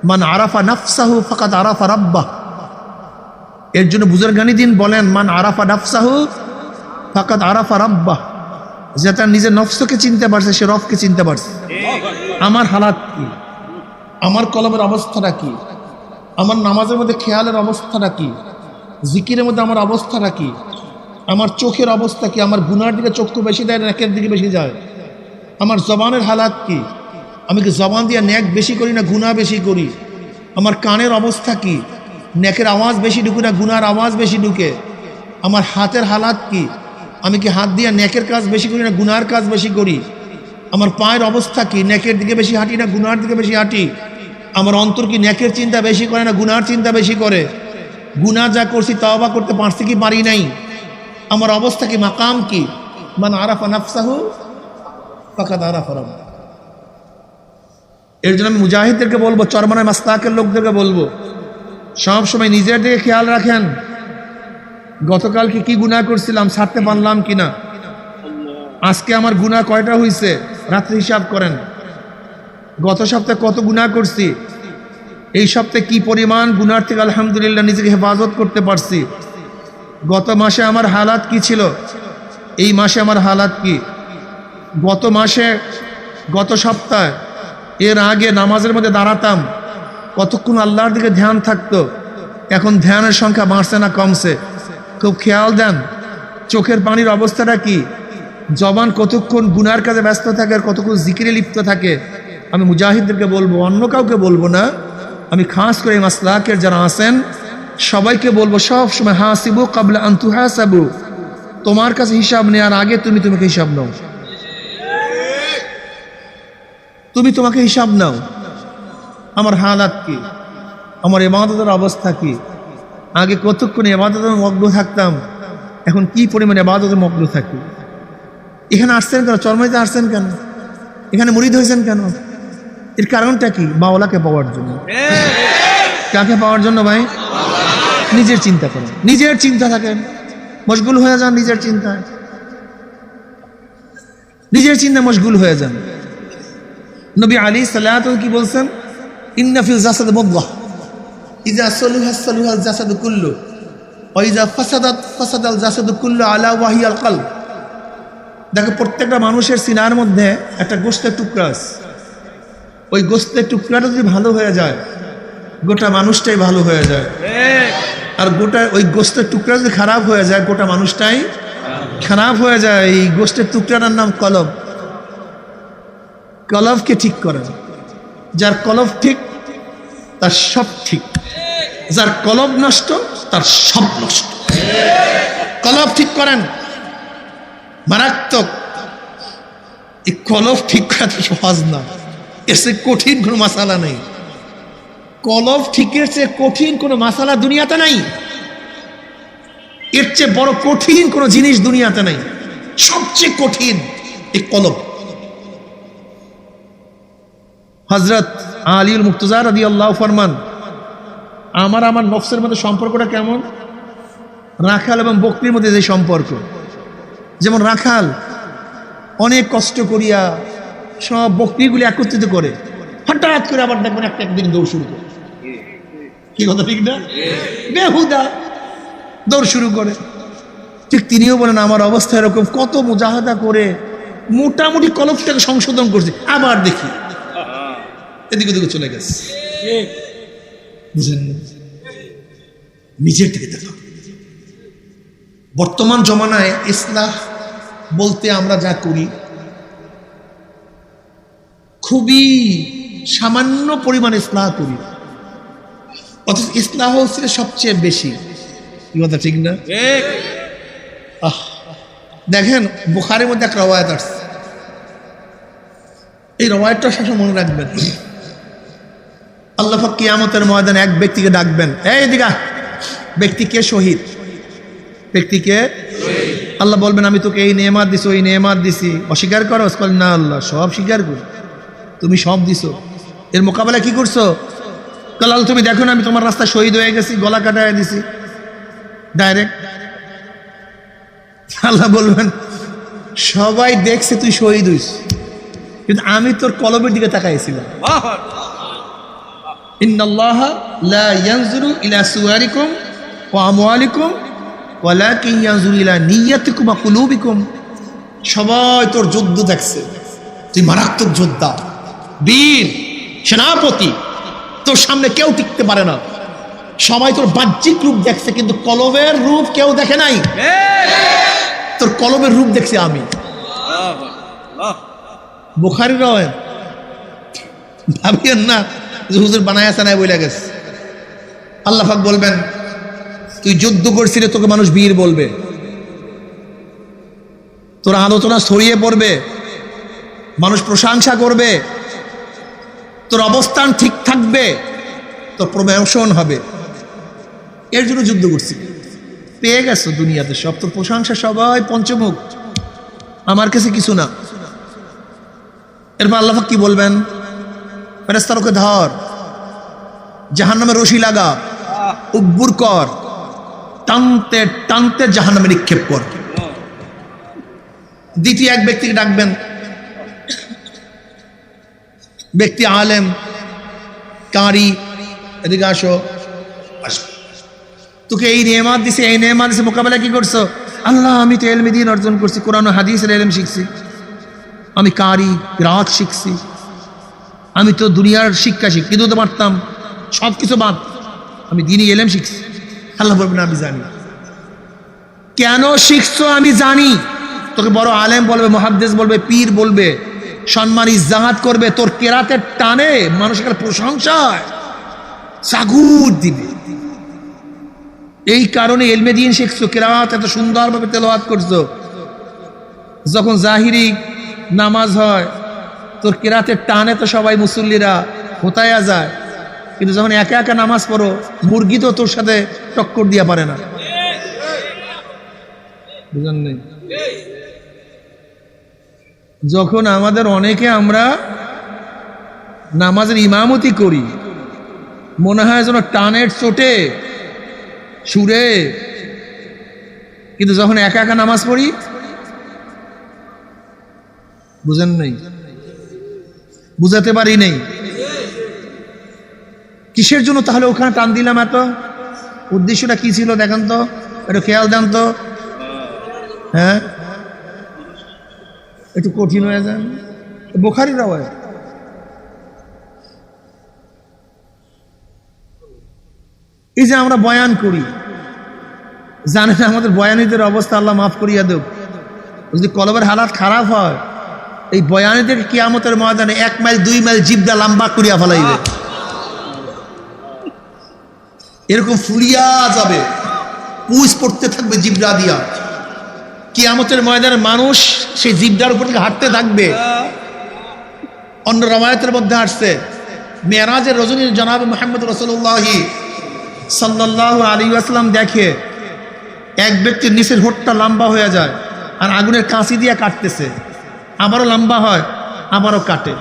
মান আরাফা নাফসাহু ফাকাদ আরাফা রাব্বাহ। এর জন্য বুজুর্গানীদ্বীন বলেন মান আরাফা নাফসাহু ফাকাদ আরাফা রাব্বাহ। যে তার নিজের নফসকে চিনতে পারছে সে রবকে চিনতে পারছে। আমার হালাত কি? আমার কলমের অবস্থাটা কি? আমার নামাজের মধ্যে খেয়ালের অবস্থাটা কি? জিকিরের মধ্যে আমার অবস্থাটা কি? আমার চোখের অবস্থা কি? আমার গুনার দিকে চক্ষু বেশি দেয়, নেকের দিকে বেশি যায়? আমার জবানের হালাত কি? আমি কি জবান দিয়ে নেক বেশি করি না গুনাহ বেশি করি? আমার কানের অবস্থা কি? নেকের আওয়াজ বেশি ঢুকে না গুনার আওয়াজ বেশি ঢুকে? আমার হাতের হালাত কি? আমি কি হাত দিয়ে নেকের কাজ বেশি করি না গুনার কাজ বেশি করি? আমার পায়ের অবস্থা কি? নেকের দিকে বেশি হাঁটি না গুনার দিকে বেশি হাঁটি? আমার অন্তর কি নেকের চিন্তা বেশি করে না গুনার চিন্তা বেশি করে? গুনাহ যা করছি তওবা করতে পারছি কি পারি নাই? আমার অবস্থা কি? মাকাম কি? মান আরাফা নাফসাহু ফাকাদ আরাফা রাব্বাহু। এর জন্য আমি মুজাহিদদেরকে বলবো, চরমানের মাসলাকের লোকদেরকে বলবো, সব সময় নিজের দিকে খেয়াল রাখেন। গতকালকে কি গুনাহ করছিলাম, ছাড়তে পারলাম কিনা? আজকে আমার গুনাহ কয়টা হয়েছে, রাত্রে হিসাব করেন। গত সপ্তাহে কত গুনাহ করছি, এই সপ্তাহে কি পরিমাণ গুনার থেকে আলহামদুলিল্লাহ নিজেকে হেফাজত করতে পারছি। গত মাসে আমার হালাত কি ছিল, এই মাসে আমার হালাত কি? গত মাসে, গত সপ্তাহে, এর আগে নামাজের মধ্যে দাঁড়াতাম, কতক্ষণ আল্লাহর দিকে ধ্যান থাকতো, এখন ধ্যানের সংখ্যা বাড়ছে না কমছে? খুব খেয়াল দেন। চোখের পানির অবস্থাটা কি? জবান কতক্ষণ গুনার কাজে ব্যস্ত থাকে আর কতক্ষণ জিকিরে লিপ্ত থাকে? আমি মুজাহিদদেরকে বলবো, অন্য কাউকে বলবো না, আমি খাস করে এই মাসলাকের যারা আছেন সবাইকে বলবো, সব সময় হাসিবু কাবলা আন তুহাসাবু, তোমার কাছে হিসাব নেওয়ার আগে তুমি তোমাকে হিসাব নাও। তুমি তোমাকে হিসাব নাও, আমার হালাত কি, আমার ইবাদতের অবস্থা কি? আগে কতক্ষণ ইবাদতের মগ্ন থাকতাম, এখন কি পরিমাণে ইবাদতের মগ্ন থাকি? এখানে আসছেন কেন? চরমাইতে আসছেন কেন? এখানে মুরিদ হয়েছেন কেন? এর কারণটা কি? মাওলাকে পাওয়ার জন্য। কাকে পাওয়ার জন্য ভাই? নিজের চিন্তা করেন, নিজের চিন্তা থাকেন, মশগুল হয়ে যান নিজের চিন্তায়, নিজের চিন্তা মশগুল হয়ে যান। নবী আলাইহিস সালাতু কি বলছেন? ইন্না ফিল জাসাদি মুদগাহ ইযা সালুহা সালুহাল জাসাদু কুল্লু ওয়া ইযা ফাসাদাত ফাসাদাল জাসাদু কুল্লু আলা ওয়াহিয়াল কলব। দেখো, প্রত্যেকটা মানুষের সিনার মধ্যে একটা গোশতের টুকরা আছে। ওই গোশতের টুকরাটা যদি ভালো হয়ে যায়, গোটা মানুষটাই ভালো হয়ে যায়। আর গোটা ওই গোশতের টুকরা যদি খারাপ হয়ে যায়, গোটা মানুষটাই খারাপ হয়ে যায়। এই গোশতের টুকরাটার নাম কলব। কলবকে ঠিক করেন। যার কলব ঠিক তার সব ঠিক, যার কলব নষ্ট তার সব নষ্ট। কলব ঠিক করেন, মারাত্মক। এই কলব ঠিক করা তো সহজ না, এসে কঠিন কোনো মাসালা নেই। কলব ঠিকের চেয়ে কঠিন কোনো মাসালা দুনিয়াতে নাই, এর চেয়ে বড় কঠিন কোনো জিনিস দুনিয়াতে নাই। সবচেয়ে কঠিন এই কলব। হযরত আলীউল মুর্তজা রাদিয়াল্লাহু ফরমান, আমার নফসের মধ্যে সম্পর্কটা কেমন? রাখাল এবং বকরির মধ্যে যে সম্পর্ক। যেমন রাখাল অনেক কষ্ট করিয়া সব বকরিগুলি একত্রিত করে, হঠাৎ করে আবার দেখবেন একটা একদিন দৌড় শুরু করে। কি কথা ঠিক না? বেহুদা দৌড় শুরু করে। ঠিক তিনিও বলেন, আমার অবস্থা এরকম, কত মুজাহাদা করে মোটামুটি কলবটাকে সংশোধন করছে, আবার দেখি এদিকে ওদিকে চলে গেছে। বুঝলেন? নিজের দিকে দেখা। বর্তমান জমানায় ইসলাহ বলতে আমরা যা করি খুবই সামান্য পরিমাণ ইসলাহ করি, অথচ ইসলাহ হচ্ছে সবচেয়ে বেশি। কি কথা ঠিক না? দেখেন, বুখারীর মধ্যে একটা রওয়ায়াত আসছে, এই রওয়ায়াতটা সবসময় মনে রাখবেন। আল্লাহ পাক কিয়ামতের ময়দানে এক ব্যক্তিকে ডাকবেন, এই দিকে। ব্যক্তিকে শহীদ, ব্যক্তিকে আল্লাহ বলবেন, আমি তোকে এই নেয়ামত দিছি, ওই নেয়ামত দিছি, অস্বীকার করো? না আল্লাহ, সব স্বীকার করি, তুমি সব দিছো। এর মোকাবেলা কি করছো? কাল তুমি দেখো না, আমি তোমার রাস্তায় শহীদ হয়ে গেছি, গলা কাটায় দিছি ডাইরেক্ট। আল্লাহ বলবেন, সবাই দেখছে তুই শহীদ হইস, কিন্তু আমি তোর কলবের দিকে তাকাইছিলাম। ইন্নাল্লাহা লা ইয়ানজুরু ইলা সুওয়ারিকুম ওয়া আমওয়ালিকুম ওয়ালাকিন ইয়ানজুরু ইলা নিয়াতিকুম ওয়া কুলুবিকুম। সবাই তোর যুদ্ধ দেখছে, তুই মারাত্মক যোদ্ধা, বীর, সেনাপতি, তোর সামনে কেউ টিকতে পারে না। সবাই তোর বাহ্যিক রূপ দেখছে, কিন্তু কলবের রূপ কেউ দেখে নাই। তোর কলবের রূপ দেখছি আমি। বুখারীর রাওয়ায়াত, ভাবিয়েন না যে হুজুর বানায় আছে নাই বইলা গেছে। আল্লাহ পাক বলবেন তুই যুদ্ধ করছিলি, তোকে মানুষ বীর বলবে, তোর আলোচনা ছড়িয়ে পড়বে, মানুষ প্রশংসা করবে, তোর অবস্থান ঠিক থাকবে, তোর প্রমোশন হবে। এর জন্য যুদ্ধ করছি, পেয়ে গেছো দুনিয়াতে সব, তোর প্রশংসা সবাই পঞ্চমুখ, আমার কাছে কিছু না। এরপর আল্লাহ পাক কি বলবেন? ফেরেশতার ওকে ধর, জাহান্নামে রশি লাগা, উব্বুর কর, টানতে টানতে জাহান্নামে নিক্ষেপ কর। দ্বিতীয় এক ব্যক্তিকে ডাকবেন, ব্যক্তি আলেম, কারি, এদিকে আসো, তোকে এই নেয়ামত দিছে, এই নেয়ামত দিছে, মোকাবেলা কি করছো? আল্লাহ আমি তো ইলম দ্বীন অর্জন করছি, কোরআন ও হাদিসের ইলম শিখছি, আমি কারি, রাত শিখছি, আমি তো দুনিয়ার শিক্ষা শিখতে তো পারতাম, সব কিছু বাদ, আমি দ্বীনি ইলম শিখছি। আল্লাহ বলবেন আমি জানি। কেন শিখছো? আমি জানি। তোকে বড় আলেম বলবে, মুহাদ্দিস বলবে, পীর বলবে, সম্মান ইজ্জাত করবে, তোর কেরাতের টানে মানুষের প্রশংসায় সাগুর দিবে। এই কারণে ইলমে দ্বীন শিখছো, কেরাত এত সুন্দরভাবে তেলাওয়াত করছো। যখন জাহিরি নামাজ হয়, তোর কেরাতের টানে তো সবাই মুসল্লিরা হোতায়া যায়, কিন্তু যখন একা একা নামাজ পড়ো, মুরগি তো তোর সাথে টক্কর দিয়া পারে না। বুঝলেন নেই? যখন আমাদের অনেকে আমরা নামাজের ইমামতি করি, মনে হয় যেন টানের চোটে সুরে, কিন্তু যখন একা একা নামাজ পড়ি, বুঝেন নেই, বুঝাতে পারি নেই। কিসের জন্য তাহলে ওখানে টান দিলাম? এত উদ্দেশ্যটা কি ছিল দেখেন তো, একটু খেয়াল দেন তো। হ্যাঁ, একটু কঠিন হয়ে যায়। বুখারীর রাওয়ায়াত, এই যে আমরা বয়ান করি, জানেন আমাদের বয়ানীদের অবস্থা আল্লাহ মাফ করিয়া দেব। যদি কলবের হালাত খারাপ হয়, এই বয়ানীদের কিয়ামতের ময়দানে 1 মাইল 2 মাইল জিব্বা লম্বা করিয়া ফেলাইবে, এরকম ফুলিয়া যাবে, পুষ পড়তে থাকবে জিব্রা দিয়া। কিয়ামতের ময়দানে মানুষ সেই জিব্রার উপর থেকে হাঁটতে থাকবে। অন্য রাওয়ায়াতের মধ্যে আসছে, মেরাজের রজনী জনাব মুহাম্মদ রাসূলুল্লাহ সাল্লাল্লাহু আলাইহি ওয়াসাল্লাম দেখে এক ব্যক্তির নিচের হোঁটটা লম্বা হয়ে যায়, আর আগুনের কাঁচি দিয়ে কাটতেছে, আবারও লম্বা হয়, আবারও কাটে।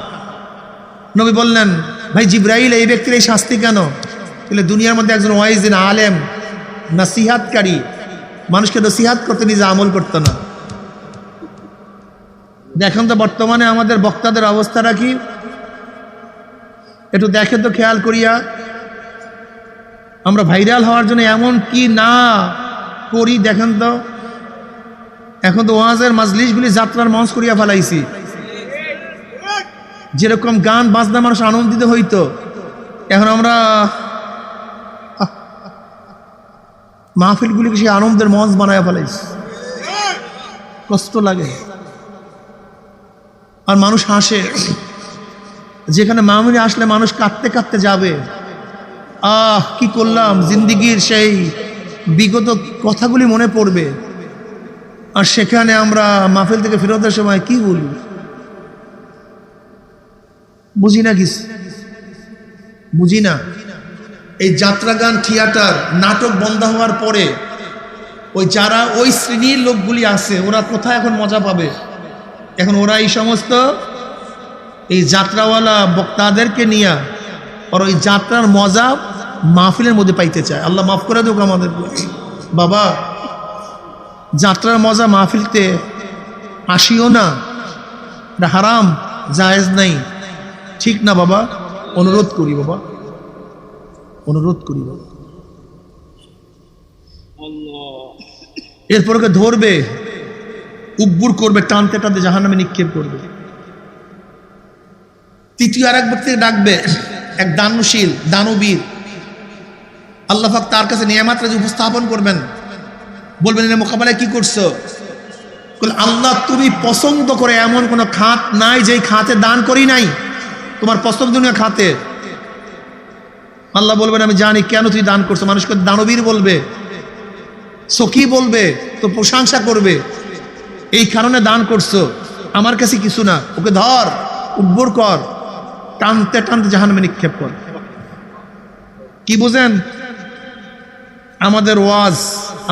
নবী বললেন, ভাই জিব্রাইল, এই ব্যক্তির এই শাস্তি কেন? বলে, দুনিয়ার মধ্যে একজন ওয়াইজিন আলেম, নসিহাতকারী, মানুষকে নসিহাত করতে, নিজে আমল করতো না। দেখেন তো বর্তমানে আমাদের বক্তাদের অবস্থাটা কি, একটু দেখেন তো খেয়াল করিয়া। আমরা ভাইরাল হওয়ার জন্য এমন কি না করি দেখেন তো। এখন তো ওয়াজের মাজলিসগুলি যাত্রার মঞ্চ করিয়া ফেলাইছি। যেরকম গান বাজনা মানুষ আনন্দিত হইতো, এখন আমরা মাহফিলগুলিকে সেই আনন্দের মঞ্চ বানায় ফেলাইছি। কষ্ট লাগে, আর মানুষ হাসে। যেখানে মাহফিলে আসলে মানুষ কাঁদতে কাঁদতে যাবে, আহ কি করলাম, জিন্দিগির সেই বিগত কথাগুলি মনে পড়বে। আর সেখানে আমরা মাহফিল থেকে ফেরতের সময় কি বলি, বুঝি না, কিছু বুঝি না। এই যাত্রা গান, থিয়েটার, নাটক বন্ধ হওয়ার পরে ওই যারা ওই শ্রেণীর লোকগুলি আছে, ওরা কোথায় এখন মজা পাবে? এখন ওরা এই সমস্ত এই যাত্রাওয়ালা বক্তাদেরকে নিয়ে আর ওই যাত্রার মজা মাহফিলের মধ্যে পাইতে চায়। আল্লাহ মাফ করে দেব আমাদের। বাবা, যাত্রার মজা মাহফিলতে আসিও না, এটা হারাম, জায়েজ নাই, ঠিক না বাবা। অনুরোধ করি বাবা, অনুরোধ করি বাবা। এরপর ওকে ধরবে, উব্বুর করবে, টানতে টানতে জাহান্নামে নিক্ষেপ করবে। তৃতীয় আর এক ব্যক্তিকে ডাকবে, এক দানশীল, দানবীর, আল্লাহ পাক তার কাছে নিয়ামত রাজি উপস্থাপন করবেন, বলবেন এর মোকাবেলায় কি করছো? আল্লাহ তুমি পছন্দ করে এমন কোনো খাত নাই যেই খাতে দান করি নাই, তোমার পছন্দনীয় খাতে। আল্লাহ বলবেন আমি জানি কেন তুই দান করছো। মানুষকে দানবীর বলবে, সখী বলবে, তো প্রশংসা করবে, এই কারণে দান করছো, আমার কাছে কিছু না, ওকে ধর, উদ্বর কর, টানতে টানতে জাহান্নামে নিক্ষেপ কর। কি বুঝেন? আমাদের ওয়াজ,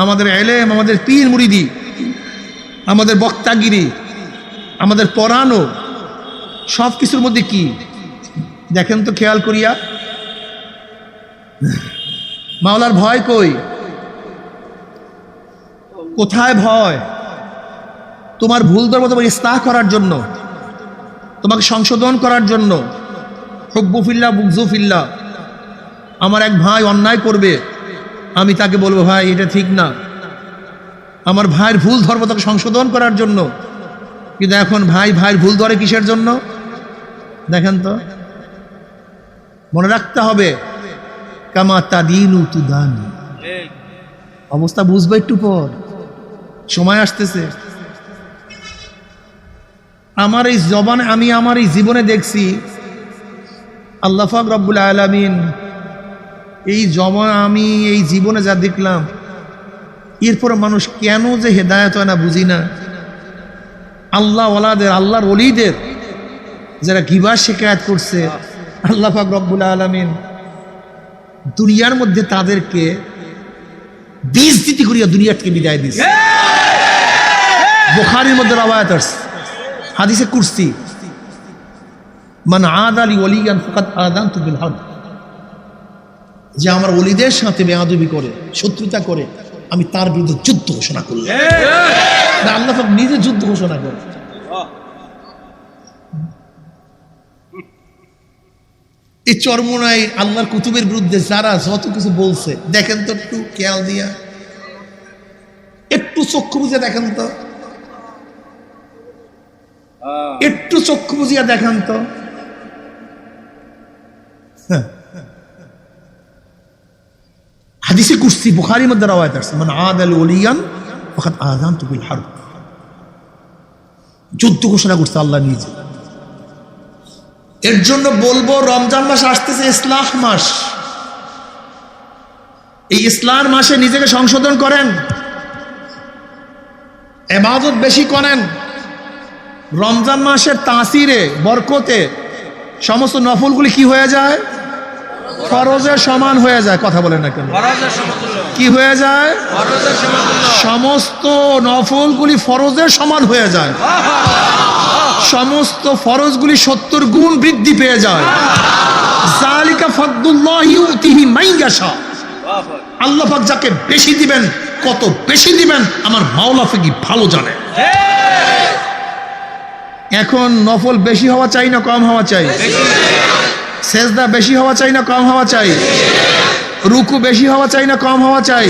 আমাদের এলেম, আমাদের পীর মুরিদি, আমাদের বক্তাগিরি, আমাদের পড়ানো, সব কিছুর মধ্যে কি দেখেন তো খেয়াল করিয়া, মাওলার ভয় কই? কোথায় ভয়? তোমার ভুল ধর্ম তোমাকে ইসলাহ করার জন্য, তোমাকে সংশোধন করার জন্য। হুব্বুফিল্লাহ বুগজুফিল্লাহ। আমার এক ভাই অন্যায় করবে, আমি তাকে বলবো ভাই এটা ঠিক না, আমার ভাইয়ের ভুল ধর্ম তাকে সংশোধন করার জন্য। কিন্তু এখন ভাইয়ের ভুল ধরে কিসের জন্য দেখেন তো? মনে রাখতে হবে, কামা তাদিনু তুদানু। অবস্থা বুঝবে একটু পর, সময় আসতেছে। আমার এই জবানে, আমি আমার এই জীবনে দেখছি আল্লাহ পাক রব্বুল আলামিন এই জবান, আমি এই জীবনে যা দেখলাম, এরপর মানুষ কেন যে হেদায়েত হয় না বুঝি না। আল্লাহ ওয়ালাদের, আল্লাহর ওলিদের যারা গিবা শিকায়াত করছে, আল্লাহ পাক রব্বুল আলামিন দুনিয়ার মধ্যে তাদেরকে বেইজ্জতি করিয়া দুনিয়া থেকে বিদায় দিয়েছে। বুখারীর মধ্যে রওয়ায়াত আছে, হাদিসে কুরসি, মান আদা লি ওলিয়ান ফাকাদ আযানতু বিল হারব। যে আমার ওলিদের সাথে বেয়াদবি করে, শত্রুতা করে, আমি তার বিরুদ্ধে যুদ্ধ ঘোষণা করলাম। আল্লাহ পাক নিজে যুদ্ধ ঘোষণা করে। এই চরমোনাই আল্লাহর কুতুবের বিরুদ্ধে যারা যত কিছু বলছে, দেখেন তো একটু খেয়াল দিয়া, একটু চক্ষু বুঝে দেখেন তো, একটু চক্ষু বুঝিয়া দেখেন তো। হাদিসে কুরসি বুখারীর মধ্যে রওয়ায়াত আছে, মান আদাল ওলিয়ান ফাকাদ আযানতু বিল হারব। যুদ্ধ ঘোষণা করছে আল্লাহ নিজে। এর জন্য বলবো, রমজান মাস আসতেছে, ইসলাহ মাস। এই ইসলার মাসে নিজেকে সংশোধন করেন, ইবাদত বেশি করেন। রমজান মাসের তাসিরে, বরকতে সমস্ত নফলগুলি কি হয়ে যায়? ফরজের সমান হয়ে যায়। কথা বলেন না কেন? কি হয়ে যায়? সমস্ত নফলগুলি ফরজের সমান হয়ে যায়। সমস্ত ফরজগুলি 70 গুণ বৃদ্ধি পেয়ে যায়। যালিকা ফাদলুল্লাহি ইউতিহি মান ইয়াশা। আল্লাহ পাক যাকে বেশি দিবেন, কত বেশি দিবেন আমার মাওলা ফকি ভালো জানে। এখন নফল বেশি হওয়া চাই না কম হওয়া চাই? সেজদা বেশি হওয়া চাই না কম হওয়া চাই? রুকু বেশি হওয়া চাই না কম হওয়া চাই?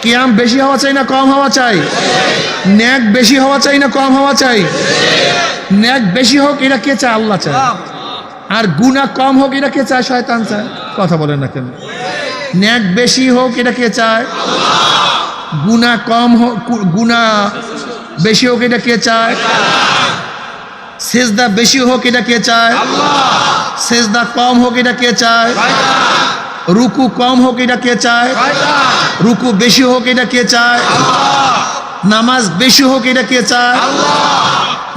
কিয়াম বেশি হওয়া চাই না কম হওয়া চাই? নেক বেশি হওয়া চাই না কম হওয়া চাই? নেক বেশি হোক এটা কে চায়? আল্লাহ চায়। আর গুনাহ কম হোক এটা কে চায়? শয়তান চায়। কথা বলেন না কেন? নেক বেশি হোক এটা কে চায়? গুনাহ কম হোক, গুনাহ বেশি হোক এটা কে চায়? সেজদা বেশি হোক এটা কে চায়? সেজদা কম হোক এটা কে চায়? রুকু কম হোক এটা কে চায়? রুকু বেশি হোক এটা কে চায়? নামাজ বেশি হোক এটা কে চায়?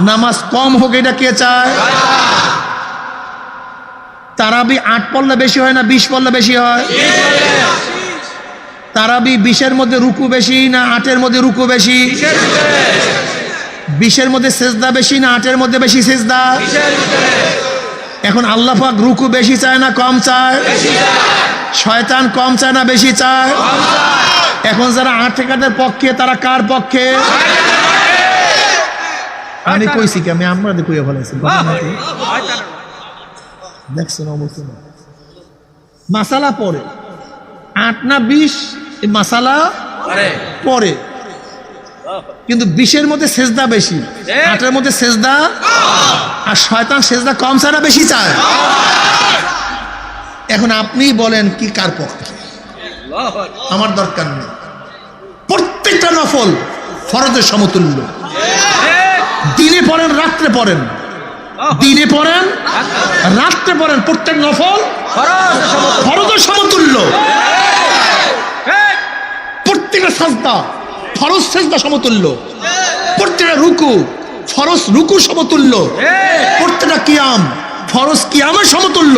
নামাজ কম হোক এটা কে চায়? তারাবি 8 পড়লে বেশি হয় না 20 পড়লে বেশি হয়? তারাবি 20-এর মধ্যে রুকু বেশি না 8-এর মধ্যে রুকু বেশি? 20-এর মধ্যে সেজদা বেশি না 8-এর মধ্যে বেশি সেজদা? এখন আল্লাহ পাক রুকু বেশি চায় না কম চায়? শয়তান কম চায় না বেশি চায়? এখন যারা 8 টাকাদের পক্ষে, তারা কার পক্ষে? আমি কইছি কি? আমি আমরা কইয়া ফেলাইছি। দেখছেন অবস্থা? মাসালা পরে 8 না 20 মাসালা পরে, কিন্তু 20-এর মধ্যে সেজদা বেশি, 8-এর মধ্যে সেজদা। আর শয়তান সেজদা কম চায় না বেশি চায়? এখন আপনি বলেন কি কার পক্ষে? আমার দরকার নেই। প্রত্যেকটা নফল ফরজের সমতুল্য। দিনে পড়েন, রাত্রে পড়েন, দিনে পড়েন, রাত্রে পড়েন, প্রত্যেক নফল ফরজের সমতুল্য। প্রত্যেকটা সাজদা ফরজ সাজদা সমতুল্য, প্রত্যেকটা রুকু ফরজ রুকু সমতুল্য, প্রত্যেকটা কিয়াম ফরজ কিয়ামের সমতুল্য।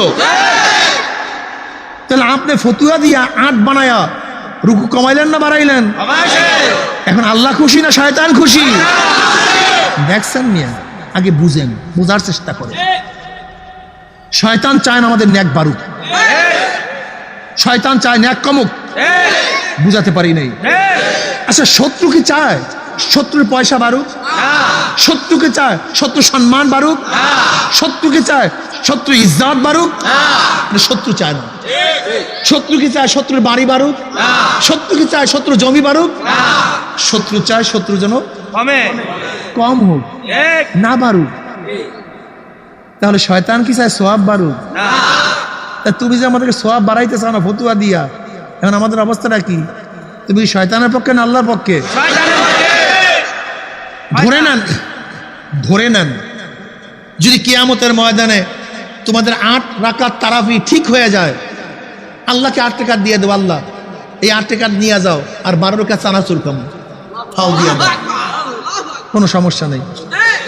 তাহলে আপনি ফতুয়া দিয়া 8 বানায়া রুকু কমাইলেন না বাড়াইলেন? এখন আল্লাহ খুশি না শয়তান খুশি? দেখছেন মিয়া, আগে বুঝেন, বোঝার চেষ্টা করেন। শয়তান চায় না আমাদের ন্যাক বাড়ুক, শয়তান চায় ন্যাক কমুক। বুঝাতে পারি নাই। আচ্ছা, শত্রু কি চায় শত্রুর পয়সা বাড়ুক? শত্রুকে চায় শত্রু সম্মান বাড়ুক? শত্রুকে চায় শত্রু ইজ্জত বাড়ুক? শত্রু চায় না। শত্রু কি চায় শত্রুর বাড়ি বাড়ুক? শত্রু কি চায় শত্রু জমি বাড়ুক? শত্রু চায় শত্রু যেন কম হোক, না বাড়ুক। তাহলে শয়তান কি চায় সওয়াব বাড়ুক? তা তুমি যে আমাদেরকে সওয়াব বাড়াইতে চাও না ফতুয়া দিয়া, এখন আমাদের অবস্থাটা কি? তুমি শয়তানের পক্ষে না আল্লাহর পক্ষে? ধরে নেন, ধরে নেন যদি কিয়ামতের ময়দানে তোমাদের 8 রাকাত তারাবি ঠিক হয়ে যায়, আল্লাহকে 8 টাকা দিয়ে দেবো, আল্লাহ এই 8 টাকা নিয়ে যাও, আর 12 টাকা চানাচুর কম ফাও দিয়ে দাও, কোনো সমস্যা নেই।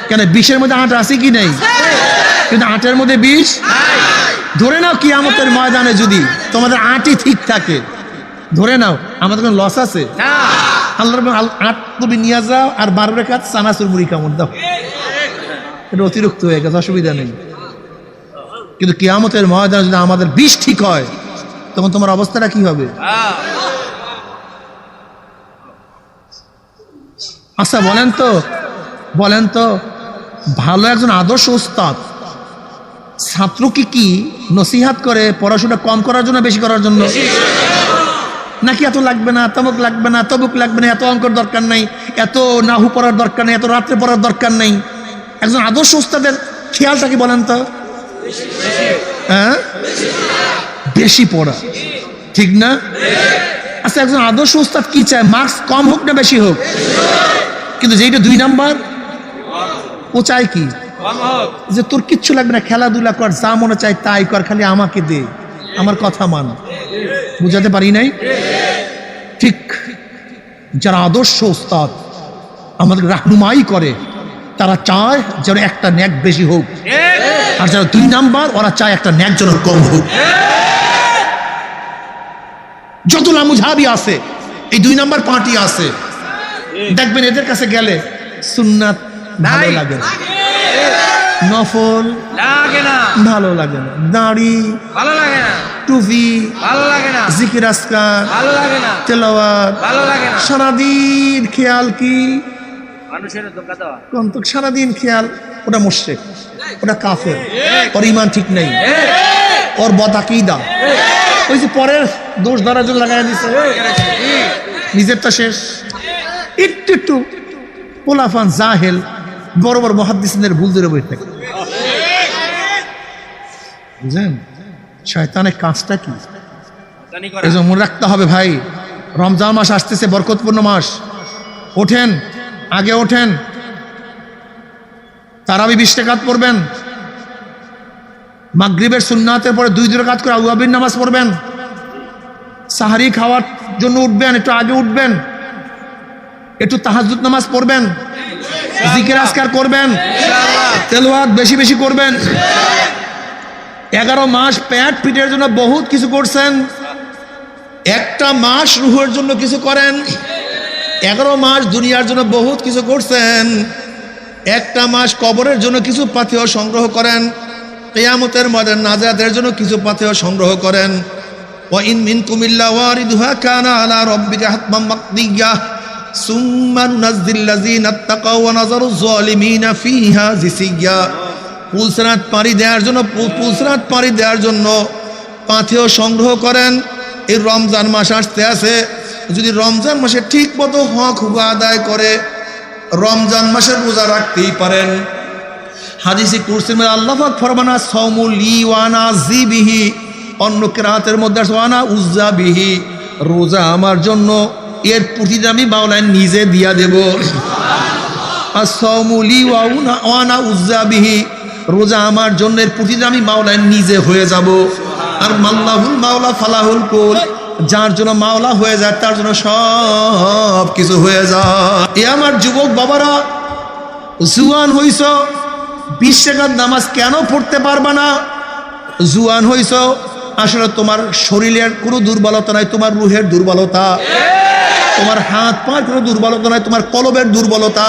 কেন 20-এর মধ্যে 8 আছে কি নেই? কিন্তু 8-এর মধ্যে 20। ধরে নাও কিয়ামতের ময়দানে যদি তোমাদের 8ই ঠিক থাকে, ধরে নাও আমাদের কোনো লস আছে? আল্লাহ 8 তুমি নিয়ে যাও, আর 12 টাকা চানাচুর মুড়ি কামড় দাও, এটা অতিরিক্ত হয়ে গেছে, অসুবিধা নেই। কিন্তু কিয়ামতের ময়দানে যদি আমাদের 20 ঠিক হয়, তখন তোমার অবস্থাটা কি হবে? আচ্ছা বলেন তো, বলেন তো, ভালো একজন আদর্শ উস্তাদ ছাত্রকে কি নসিহাত করে পড়াশোনা কম করার জন্য বেশি করার জন্য? নাকি এত লাগবে না, তমুক লাগবে না, তবুক লাগবে না, এত অঙ্কর দরকার নেই, এত নাহু পড়ার দরকার নেই, এত রাত্রে পড়ার দরকার নেই? একজন আদর্শ উস্তাদের খেয়ালটা কি বলেন তো? হ্যাঁ, বেশি পড়া, ঠিক না? আচ্ছা, একজন আদর্শ উস্তাদ কি চায়? মার্কস কম হোক না বেশি হোক? কিন্তু যেটা 2 নাম্বার, ও চায় কি? যে তোর কিচ্ছু লাগবে না, খেলাধুলা কর, যা মনে চায় তাই কর, খালি আমাকে দে, আমার কথা মান। বুঝাতে পারি নাই? ঠিক যারা আদর্শ উস্তাদ আমাদের রাহনুমাই করে, তারা চায় যেন একটা ন্যাক বেশি হোক, আর যারা 2 নাম্বার, ওরা চায় একটা ন্যাক যেন কম হোক। যত লামুঝাবি আছে, এই 2 নাম্বার পার্টি আছে, দেখবেন এদের কাছে গেলে সুন্নাত ভালো লাগে না, নফল ভালো লাগে না, দাড়ি ভালো লাগে না, টুপি ভালো লাগে না, জিকির আজকার ভালো লাগে না, তেলাওয়াত ভালো লাগে না, সারাদিন খেয়াল কি মানুষের ধোঁকা দেওয়া, কোন সারাদিন খেয়াল, ওটা মুশরিক, ওটা কাফের, ওর ঈমান ঠিক নেই, ওর বদআকিদা। ওই যে পরের দোষ ধরার জন্য লাগাই দিছে, নিজেরটা শেষ। একটু একটু পোলাফান জাহেল বড় বড় মুহাদ্দিসিনের ভুল ধরে বসে থাকে। বুঝলেন শয়তানের কাজটা কি? এই যে মনে রাখতে হবে ভাই, রমজান মাস আসতেছে, বরকতপূর্ণ মাস। ওঠেন, আগে ওঠেন, তারাবি 20 রাকাত পড়বেন, মাগরিবের সুন্নাতের পরে 2 রাকাত করে আওয়াবির নামাজ পড়বেন, সাহারি খাওয়ার জন্য উঠবেন, একটু আগে উঠবেন, একটু তাহাজ্জুদ নামাজ পড়বেন, জিকির আজকার করবেন, তেলাওয়াত বেশি বেশি করবেন। 11 মাস পেট পিটের জন্য বহুত কিছু করছেন, একটা মাস রুহের জন্য কিছু করেন। 11 মাস দুনিয়ার জন্য বহুত কিছু করছেন, একটা মাস কবরের জন্য কিছু পাথেয় সংগ্রহ করেন, কিয়ামতের ময়দানে নাজাতের জন্য কিছু পাথেয় সংগ্রহ করেন। ওয়া ইন মিনকুম ইল্লা ওয়ারিদুহা কানা আলা রাব্বিকা হাতমান মাকদিয়্যা সুম্মা নুনাজ্জিল্লাযিনা ইত্তাকাও ওয়া নাযারুয যালিমিনা ফিহা জিসিয়্যা। পুলসরাত পাড়ি দেওয়ার জন্য পাথেয় সংগ্রহ করেন। এই রমজান মাস আসতে আছে, যদি রমজান মাসে ঠিক মতো হক হুকুক আদায় করে রমজান মাসের রোজা রাখতেই পারেন। হাদিসে কুরসির মধ্যে আল্লাহ পাক ফরমানা সাওমু লি ওয়া আনা জিবিহি, অন্য কিরাতের মধ্যে ওয়া আনা উজ্জা বিহি, রোজা আমার জন্য, এর প্রতিদান আমি মাওলায় নিজে দিয়া দেব। আসসামুলি ওয়ানা উজ্জাবিহি, রোজা আমার জন্য, এর প্রতিদান আমি মাওলায় নিজে হয়ে যাব। আর মাল্লাহুল মাওলা ফালাহুল কুল, যার জন্য মাওলা হয়ে যায় তার জন্য সব কিছু হয়ে যায়। এ আমার যুবক বাবারা, জুয়ান হইছ, 20 রাকাত নামাজ কেন পড়তে পারবা না? জুয়ান হইছ, আসলে তোমার শরীরের কোনো দুর্বলতা নাই, তোমার রুহের দুর্বলতা। তোমার হাত পা কোনো দুর্বলতা নাই, তোমার কলবের দুর্বলতা।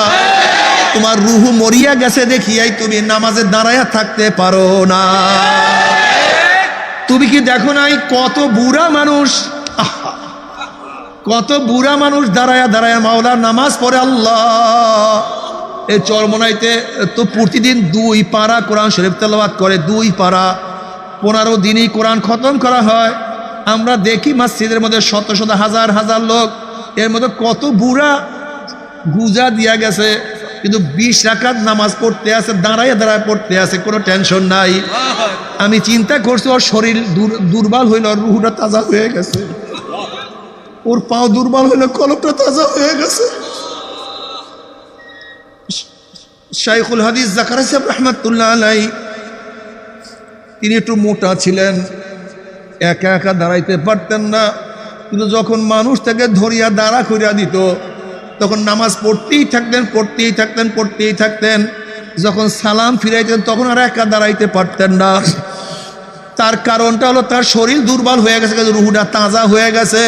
তোমার রুহু মরিয়া গেছে দেখিয়াই তুমি নামাজে দাঁড়াইয়া থাকতে পারো না। তুমি কি দেখো নাই কত বুড়া মানুষ, কত বুড়া মানুষ দাঁড়ায়া দাঁড়ায়া মাওলার নামাজ পড়ে। আল্লাহ, এই চরমনাইতে তো প্রতিদিন 2 পারা কোরআন শরীফ তেলাওয়াত করে, 2 পারা, 15 দিনই কোরআন খতম করা হয়। আমরা দেখি মসজিদের মধ্যে শত শত হাজার হাজার লোক, এর মধ্যে কত বুড়া গুজা দিয়া গেছে, কিন্তু 20 রাকাত নামাজ পড়তে আছে, দাঁড়ায় দাঁড়ায় পড়তে আছে, কোনো টেনশন নাই। আমি চিন্তা করছি ওর শরীর দুর্বল হইল, ওর রুহুটা তাজা হয়ে গেছে, ওর পাও দুর্বল হইল, কলবটা তাজা হয়ে গেছে। শাইখুল হাদিস জাকারিয়া সাহেব রাহমাতুল্লাহ আলাইহি, তিনি একটু মোটা ছিলেন, একা একা দাঁড়াইতে পারতেন না, কিন্তু যখন মানুষ তাকে ধরিয়া দাঁড়া করিয়া দিত তখন নামাজ পড়তেই থাকতেন, পড়তেই থাকতেন, পড়তেই থাকতেন। যখন সালাম ফিরাইতেন তখন আর একা দাঁড়াইতে পারতেন না। তার কারণটা হলো তার শরীর দুর্বল হয়ে গেছে, কিন্তু রুহুটা তাজা হয়ে গেছে।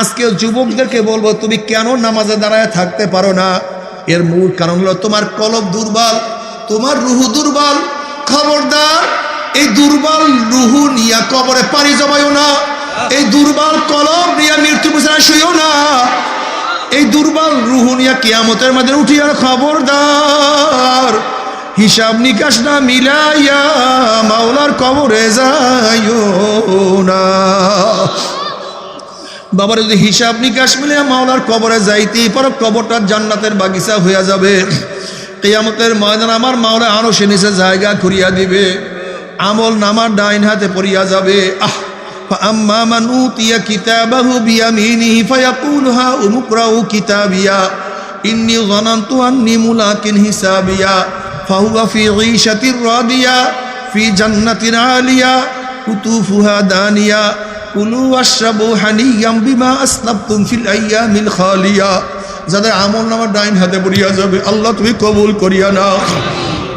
আজকে যুবকদেরকে বলবো, তুমি কেন নামাজে দাঁড়ায় থাকতে পারো না? এর মূল কারণ হলো তোমার কলব দুর্বল, তোমার রুহু দুর্বল। খবরদার, এই দুর্বল রুহু নিয়া কবরে পাড়ি জমাইও না, এই দুর্বল কলব নিয়া মৃত্যু বিছানায় শুইও না, এই দুর্বল রুহু নিয়া কিয়ামতের মাঝে উঠিয়া খবরদার হিসাব নিকাশ না মিলাইয়া মাওলার কবরে যাইও না। বাবার যদি হিসাব নিকাশ মিলিয়া মাওলার কবরে যাইতেই পারো, কবরটা জান্নাতের বাগিচা হইয়া যাবে। কিয়ামতের ময়দান আমার মাওলা আরশের নিচে জায়গা করিয়া দিবে, আমল নামার ডাইন হাতে পড়িয়া যাবে। فأما من أوتي كتابه بيمينه فيقول هاؤم اقرءوا كتابيا إني ظننت أني ملاق حسابيا فهو في عيشة راضية في جنة عالية قطوفها دانية كلوا واشربوا هنيئا بما أسلفتم في الأيام الخالية। যাদের আমল নামার ডাইন হাতে পড়িয়া যাবে, আল্লাহ তুমি কবুল করিয়া নাও।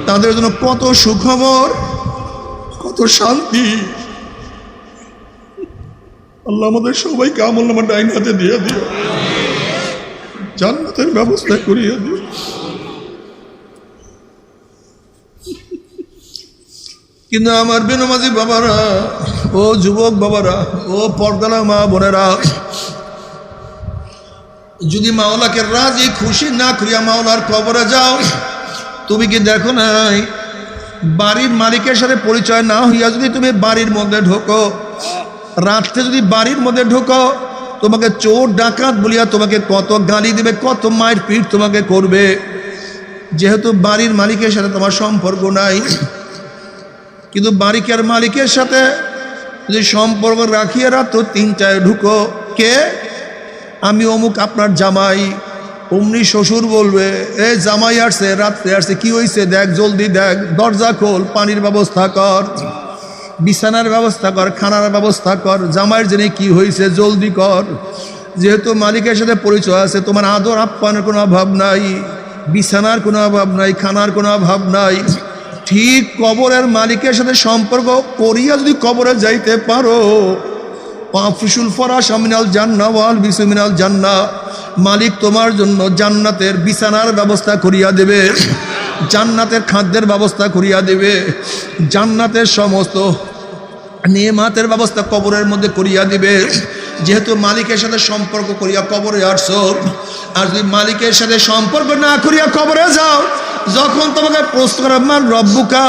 তাদের জন্য কত সুখবর, কত শান্তি। আল্লাহ আমাদের সবাইকে আমল নামার ডাইন হাতে দিয়ে দিও, জান্নাতের ব্যবস্থা করিয়া দিও। কিন্তু আমার বেনামাজি বাবারা, ও যুবক বাবারা, ও পর্দালা মা বোনেরা, যদি মাওলাকে রাজি খুশি না করিয়া মাওলার কবরে যাও, তুমি কি দেখো নাই বাড়ির মালিকের সাথে পরিচয় না হইয়া যদি তুমি বাড়ির মধ্যে ঢোকো, রাত্রে যদি বাড়ির মধ্যে ঢোকো, তোমাকে চোর ডাকাত বলিয়া তোমাকে কত গালি দিবে, কত মায়ের পিঠ তোমাকে করবে। যেহেতু বাড়ির মালিকের সাথে তোমার সম্পর্ক নাই, কিন্তু বাড়ির মালিকের সাথে যদি সম্পর্ক রাখিয়ে রাত্র 3টায় ঢুকো, কে? আমি অমুক আপনার জামাই। অমনি শ্বশুর বলবে, এ জামাই আসছে, রাত্রে আসছে, কি হয়েছে দেখ, জলদি দেখ, দরজা খোল, পানির ব্যবস্থা কর, বিছানার ব্যবস্থা কর, খানার ব্যবস্থা কর, জামাইয়ের জন্য কি হয়েছে জলদি কর। যেহেতু মালিকের সাথে পরিচয় আছে, তোমার আদর আপ্যায়নের কোনো অভাব নাই, বিছানার কোনো অভাব নাই, খানার কোনো অভাব নাই। ঠিক কবরের মালিকের সাথে সম্পর্ক করিয়া যদি কবরে যাইতে পারো, পাফিসুল ফরাশ মিনাল জান্নাহ ওয়াল বিসু মিনাল জান্নাহ, মালিক তোমার জন্য জান্নাতের বিছানার ব্যবস্থা করিয়া দেবে, জান্নাতের খাদ্যের ব্যবস্থা করিয়া দেবে, জান্নাতের সমস্ত নেমাতের ব্যবস্থা কবরের মধ্যে করিয়া দিবে। যেহেতু মালিকের সাথে সম্পর্ক করিয়া কবরে আসছো, আর যদি মালিকের সাথে সম্পর্ক না করিয়া কবরে যাও, যখন তোমাকে প্রশ্ন করে মান রব্বুকা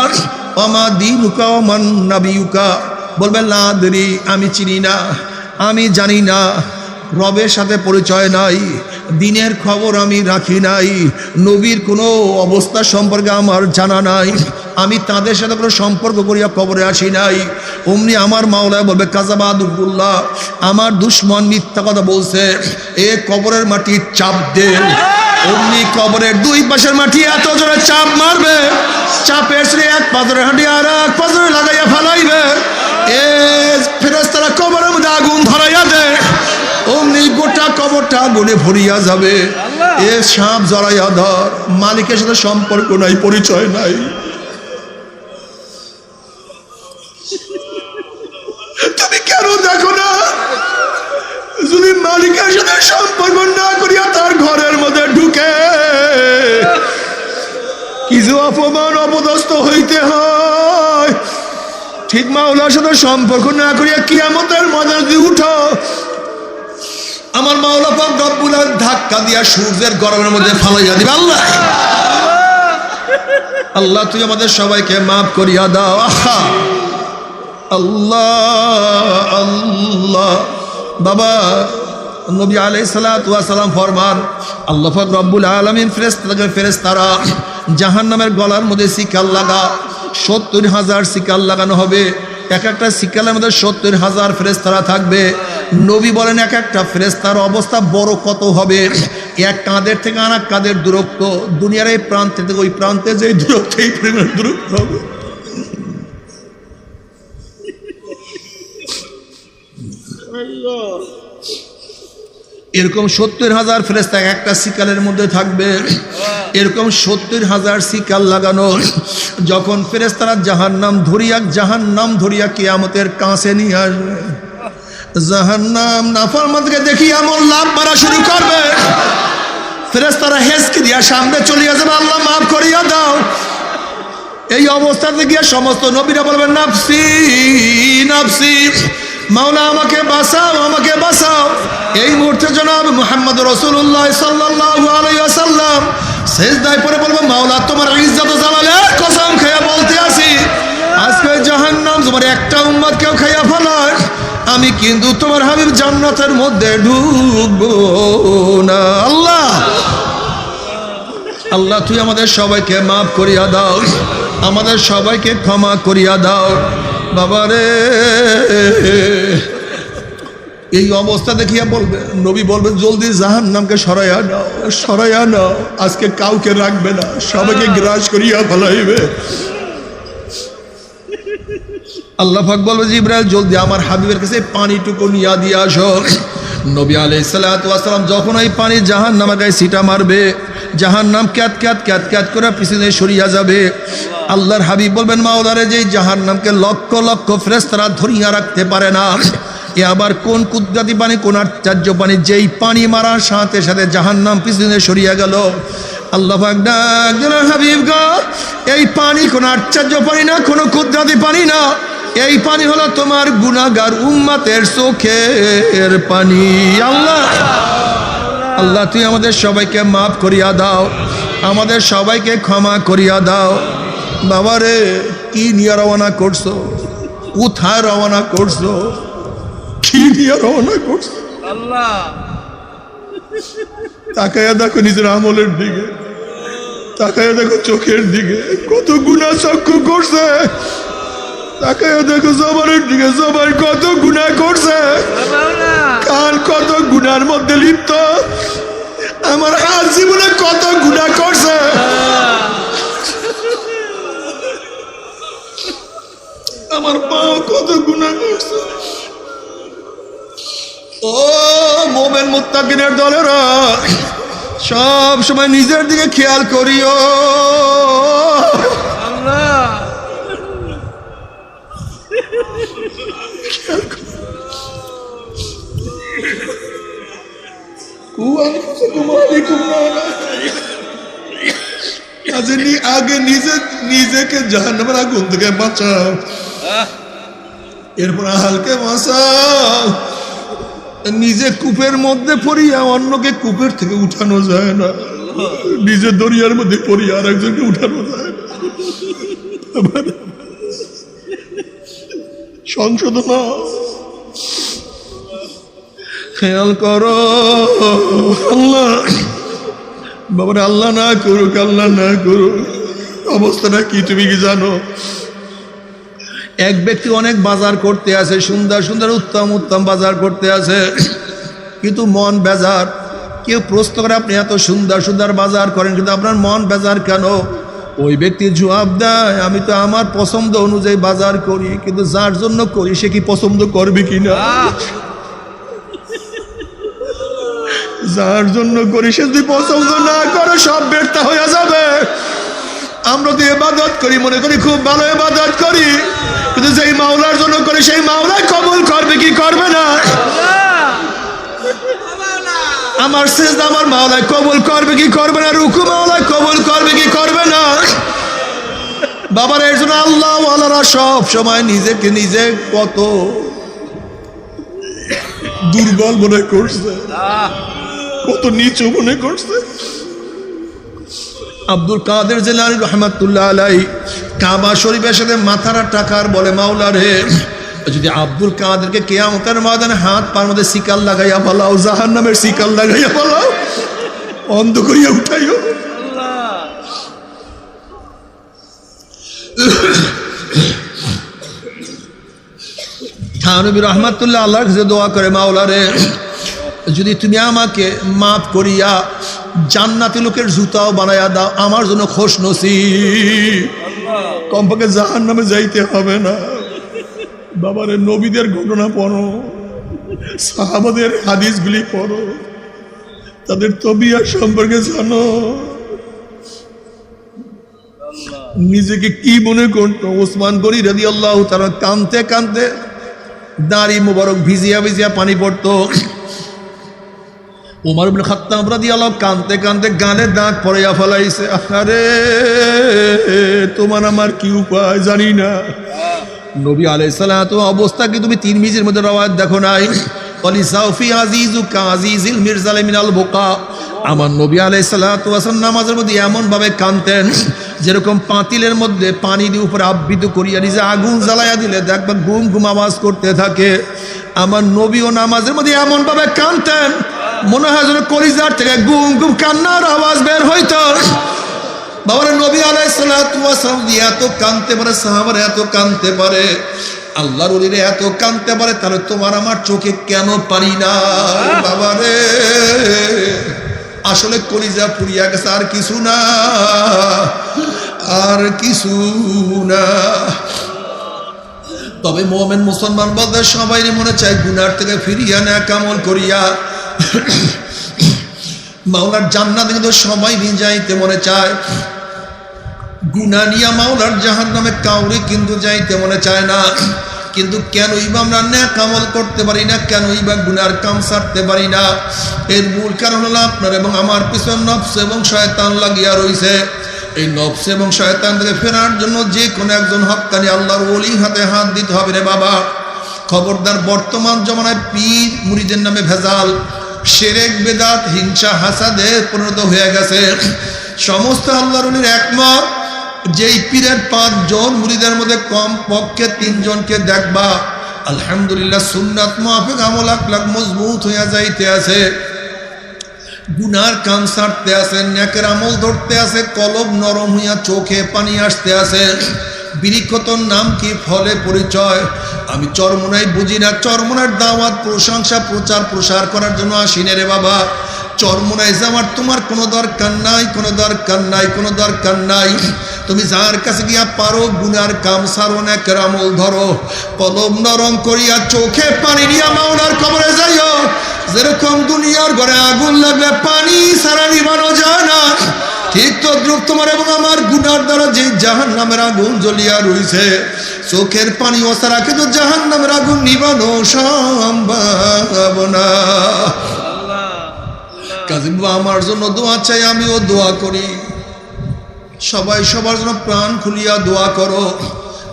ওমা দীনুকা ওমান নাবিয়ুকা, বলবে লা আদরি, আমি চিনি না, আমি জানি না, রবের সাথে পরিচয় নাই, দিনের খবর আমি রাখি নাই, নবীর কোনো অবস্থা সম্পর্কে আমার জানা নাই, আমি তাদের সাথে কোনো সম্পর্ক করিয়া কবরে আসি নাই। অমনি আমার মাওলা বলবে কাযাবা আদুল্লাহ, আমার দুশমন মিথ্যা কথা বলছে, এ কবরের মাটি চাপ দে। অমনি কবরের দুই পাশের মাটি এত জোরে চাপ মারবে, চাপের শ্রী এক পাথরে হাঁটি আর এক পাথরে লাগাইয়া ফেলাইবে। এ ফেরেশতারা কবরের মধ্যে আগুন ধরাইয়া দেয়, অমনি গোটা কবরটা আগুনে ভরিয়া যাবে। এ সাপ জড়াইয়া ধর, মালিকের সাথে সম্পর্ক নাই, পরিচয় নাই। তুমি কেন দেখো না, যদি মালিকের সাথে সম্পর্ক না করিয়া তার ঘরের মধ্যে ঢুকে কিছু অপমান অপদস্থ হইতে হয়, ঠিক মাওলার সাথে সম্পর্ক না করিয়া কিয়ামতের ময়দানে যদি উঠো, আমার মাওলা পাক রব্বুল আলামিন ধাক্কা দিয়া সূর্যের গরমের মধ্যে ফালাইয়া দিবে। আল্লাহ আল্লাহ তুই আমাদের সবাইকে মাফ করিয়া দাও। আহা আল্লাহ আল্লাহ। বাবা নবী আলাইহিস সালাতু ওয়াস সালাম ফরমান, আল্লাহ পাক রব্বুল আলামিন ফেরেশতারা জাহান্নামের গলার মধ্যে শিকল লাগা ৭০,০০০ শিকল লাগানো হবে। এক একটা শিকলের মধ্যে ৭০,০০০ ফেরেশতারা থাকবে। নবী বলেন এক একটা ফেরেশতার অবস্থা বড় কত হবে, এক কাঁধের থেকে আরেক কাঁধের দূরত্ব, দুনিয়ার এই প্রান্তে থেকে ওই প্রান্তে যে দূরত্ব, এই পরিমাণ দূরত্ব হবে। এরকম ৭০,০০০ ফেরেশতা একটা শিকালের মধ্যে থাকবে, এরকম ৭০,০০০ শিকাল লাগানো। যখন ফেরেশতারা জাহান্নাম ধরিয়া কিয়ামতের কাছে নিয়ে আসবে, জাহান্নাম নাফরমানকে দেখি এমন লাভ মারা শুরু করবে, ফেরেশতারা হেসকে দিয়া সামনে চলিয়া যাবে, আল্লাহ মাফ করিয়া দাও। এই অবস্থাতে গিয়ে সমস্ত নবীরা বলবেন নাফসি নাফসি, মাওলা আমাকে বাঁচাও আমাকে বাঁচাও। এই মুহূর্তে জনাব মুহাম্মদ রাসূলুল্লাহ সাল্লাল্লাহু আলাইহি ওয়াসাল্লাম সিজদায় পড়ে বলবো, মাওলা তোমার ইজ্জত ও জালালের কসম খেয়ে বলতে আছি, আজকে জাহান্নাম তোমার একটা উম্মতকেও খাইয়া ফেলায়, আমি কিন্তু তোমার হাবিব জান্নাতের মধ্যে ঢুকবো না। আল্লাহ আল্লাহ তুই আমাদের সবাইকে মাফ করিয়া দাও, আমাদের সবাইকে ক্ষমা করিয়া দাও। বাবারে এই অবস্থা দেখিয়া বলবে, নবী বলবেন জলদি জাহান্নামকে সরাইয়া নাও, সরাইয়া নাও, আজকে কাউকে রাখবে না, সবাইকে গ্রাস করিয়া ফেলাইবে। আল্লাহ পাক বলবে জিবরাইল জলদি আমার হাবিবের কাছে পানিটুকু নিয়া দিয়ে আসো। নবী আলাইহিস সালাতু ওয়াস সালাম যখন এই পানি জাহান্নামের গায়ে ছিটা মারবে, জাহান্নাম ক্যাত ক্যাত ক্যাত ক্যাত করে পিছনে সরিয়া যাবে। আল্লাহর হাবিব বলবেন মাওলারে, যে জাহান্নামকে লক্ষ লক্ষ ফেরেশতারা ধরিয়া রাখতে পারে না, এ আবার কোন কুদরতি পানি, কোন আশ্চর্য পানি, যেই পানি মারার সাথে সাথে জাহান্নাম পিছনে সরিয়া গেল। আল্লাহ পাক ডাক দিলেন, হাবিব গো, এই পানি কোন আশ্চর্য পানি না, কোন কুদরতি পানি না, এই পানি হলো তোমার গুনাহগার উম্মতের চোখের পানি। আল্লাহ আল্লাহ তুই আমাদের সবাইকে মাফ করিয়া দাও, আমাদের সবাইকে ক্ষমা করিয়া দাও। বাবারে কি নিয়ে রওনা করছো, কোথায় রওনা করছো, কি নিয়ে রওনা করছো? আল্লাহ তাকায়া দেখো নিজের আমলের দিকে, তাকায়া দেখো চোখের দিকে, কত গুনাহ চক্ষু করছে। তাকায়া দেখো জবানের দিকে, জবান কত গুনাহ করছে, কান কত গুনার মধ্যে লিপ্ত, আমার হাত জীবনে কত গুনাহ করছে। আমার পাও কত গুনাহ করছে। ও মোমেন মুত্তাকিনের দলেরা, সব সময় নিজের দিকে খেয়াল করিও। আল্লাহ আগে নিজেকে জাহান্নামের আগুন থেকে বাঁচাও, এরপর আহালকে বাঁচাও। নিজে কূপের মধ্যে পড়িয়া অন্যকে কূপের থেকে উঠানো যায় না, নিজে দরিয়ার মধ্যে পড়িয়া আর একজনকে উঠানো যায় না। সংশোধন খেয়াল করো। আল্লাহ বাবারে, আল্লাহ না করুক, আল্লাহ না করুক, অবস্থাটা কি তুমি কি জানো? এক ব্যক্তি অনেক বাজার করতে আছে, সুন্দর সুন্দর উত্তম উত্তম বাজার করতে আছে, কিন্তু মন বেজার। কেউ প্রশ্ন করে আপনি এত সুন্দর সুন্দর বাজার করেন কিন্তু আপনার মন বেজার কেন? ওই ব্যক্তি জবাব দেয়, আমি তো আমার পছন্দ অনুযায়ী বাজার করি, কিন্তু যার জন্য করি সে কি পছন্দ করবে কিনা? যার জন্য করি সে যদি পছন্দ না করে সব ব্যর্থ হয়ে যাবে। আমরা তো ইবাদত করি, মনে করি খুব ভালো ইবাদত করি, কিন্তু যেই মাওলার জন্য করি সেই মাওলা কবুল করবে কি করবে না? আমার সিজদা আমার মাওলা কবুল করবে কি করবে না? রুকু মাওলা কবুল করবে কি করবে না? বাবার এর জন্য আল্লাহ ওয়ালারা সব সময় নিজেকে নিজে কত দুর্বল মনে করছে, কত নিচু মনে করছে। আব্দুল কাদের জিলানী রহমাতুল্লাহ আলাইহি কাবা শরীফের সাথে মাথারা টাকার বলে, মাওলা রে যদি আব্দুল কাদেরকে কিয়ামতের ময়দানে হাত পার মধ্যে শিকাল লাগাইয়া ফেলাও, জাহান্নামের শিকাল লাগাইয়া ফেলাও, অন্ধ করিয়া উঠাইও। থানবী রহমাতুল্লাহ আল্লাহর কাছে দোয়া করে, মাওলা রে যদি তুমি আমাকে মাফ করিয়া জান্নাতি লোকের জুতাও বানাইয়া দাও, আমার জন্য খোশ নসিব, কমপক্ষে জাহান্নামে যাইতে হবে না। বাবারে নবীদের ঘটনা পড়ো, সাহাবাদের হাদিসগুলি পড়ো, তাদের তবিয়া সম্পর্কে জানো, নিজেকে কি মনে করতো। ওসমান গনি রাদিয়াল্লাহু তাআলা কাঁদতে কাঁদতে দাড়ি মুবারক ভিজিয়া ভিজিয়া পানি পড়তো। ওমর ইবনে খাত্তাব রাদিয়াল্লাহু কাঁদতে কাঁদতে গালে দাগ পড়াইয়া ফেলাইছে। আরে তোমার আমার কি উপায় জানি না। নবী আলাইহিস সালাতু অবস্থা কি তুমি তিরমিজির মধ্যে রওয়ায়াত দেখো নাই? ওয়ালি সাউফি আজিজু কাজিজিল মিরজাল মিনাল বুকা। আমার নবী আলাইহিস সালাতু ওয়াসাল্লাম নামাজের মধ্যে এমন ভাবে কাঁদতেন যেরকম পাতিলের মধ্যে পানি দিয়ে উপরে আবৃত করিয়া নিজে আগুন জ্বালাইয়া দিলে দেখবা গুম গুম আওয়াজ করতে থাকে। আমার নবীও নামাজের মধ্যে এমন ভাবে কাঁদতেন মনে হয় যেন কলিজার থেকে গুম গুম কান্নার আওয়াজ বের হইতো। বাবার নবী আলাইহিস সালাতু ওয়াসাল্লাম এত কাঁদতে পারে, সাহাবারা এত কাঁদতে পারে, আল্লাহর ওলিরা এত কাঁদতে পারে, তাহলে তোমার আমার চোখে কেন পারি না? বাবারে আসলে কলিজা পুড়িয়া গেছে, আর কিছু না, আর কিছু না। তবে মুমিন মুসলমান বলতে সবাই মনে চায় গুনার থেকে ফিরিয়া নেক আমল করিয়া মাওলার জান্নাতে কিন্তু সবাই নিয়ে যাইতে মনে চায়। গুনাহ নিয়া মাওলার জাহান্নামে কাউরে কিন্তু যাইতে মনে চায় না। কিন্তু কেনই বা আমরা নেক আমল করতে পারি না, কেনই বা গুনার কাম ছাড়তে পারি না? এর মূল কারণ হলো আপনার এবং আমার পিছনে নফস এবং শয়তান লাগিয়া রইছে। এই নফস এবং শয়তান থেকে ফেরার জন্য যে কোনো একজন হক্কানি আল্লাহর ওলি হাতে হাত দিতে হবে রে বাবা। খবরদার, বর্তমান জমানায় পীর মুরিদের নামে ভেজাল, শিরক বিদআত হিংসা হাসাদে পরিণত হয়ে গেছে। সমস্ত আল্লাহর ওলির একমত, যেই পীরের 5 জন মুরিদের মধ্যে কম পক্ষে 3 জনকে দেখবা আলহামদুলিল্লাহ সুন্নাত মুআফিক আমল আকলাক মজবুত হইয়া যাইতে আছে, গুনার কাম ছাড়তে আছে, নেকের আমল ধরতে আছে, কলব নরম হইয়া চোখে পানি আসতে আছে। বৃক্ষতর নাম কি, ফলে পরিচয়। আমি চরমোনাই বুঝি না, চরমোনার দাওয়াত প্রশংসা প্রচার প্রসার করার জন্য আসিনে রে বাবা। চরমোনাই যাওয়ার তোমার কোনো দরকার নাই, কোনো দরকার নাই, কোনো দরকার নাই। তুমি যার কাছে গিয়া পারো গুনার কাম সারো, নেকের আমল ধরো, কলব নরম করিয়া চোখে পানি নিয়া মাওলার কবরে যাইও। যেরকম দুনিয়ার ঘরে আগুন লাগলে পানি ছাড়া নিভানো যায় না, ঠিক তদ্রুপ তোমার এবং আমার গুনার দ্বারা যে জাহান্নামের আগুন জ্বলিয়া রইছে, চোখের পানি ছাড়া কিন্তু জাহান্নামের আগুন নিভানো সম্ভব না। কাজী বাবা আমার জন্য দোয়া চাই, আমিও দোয়া করি। সবাই সবার জন্য প্রাণ খুলিয়া দোয়া করো,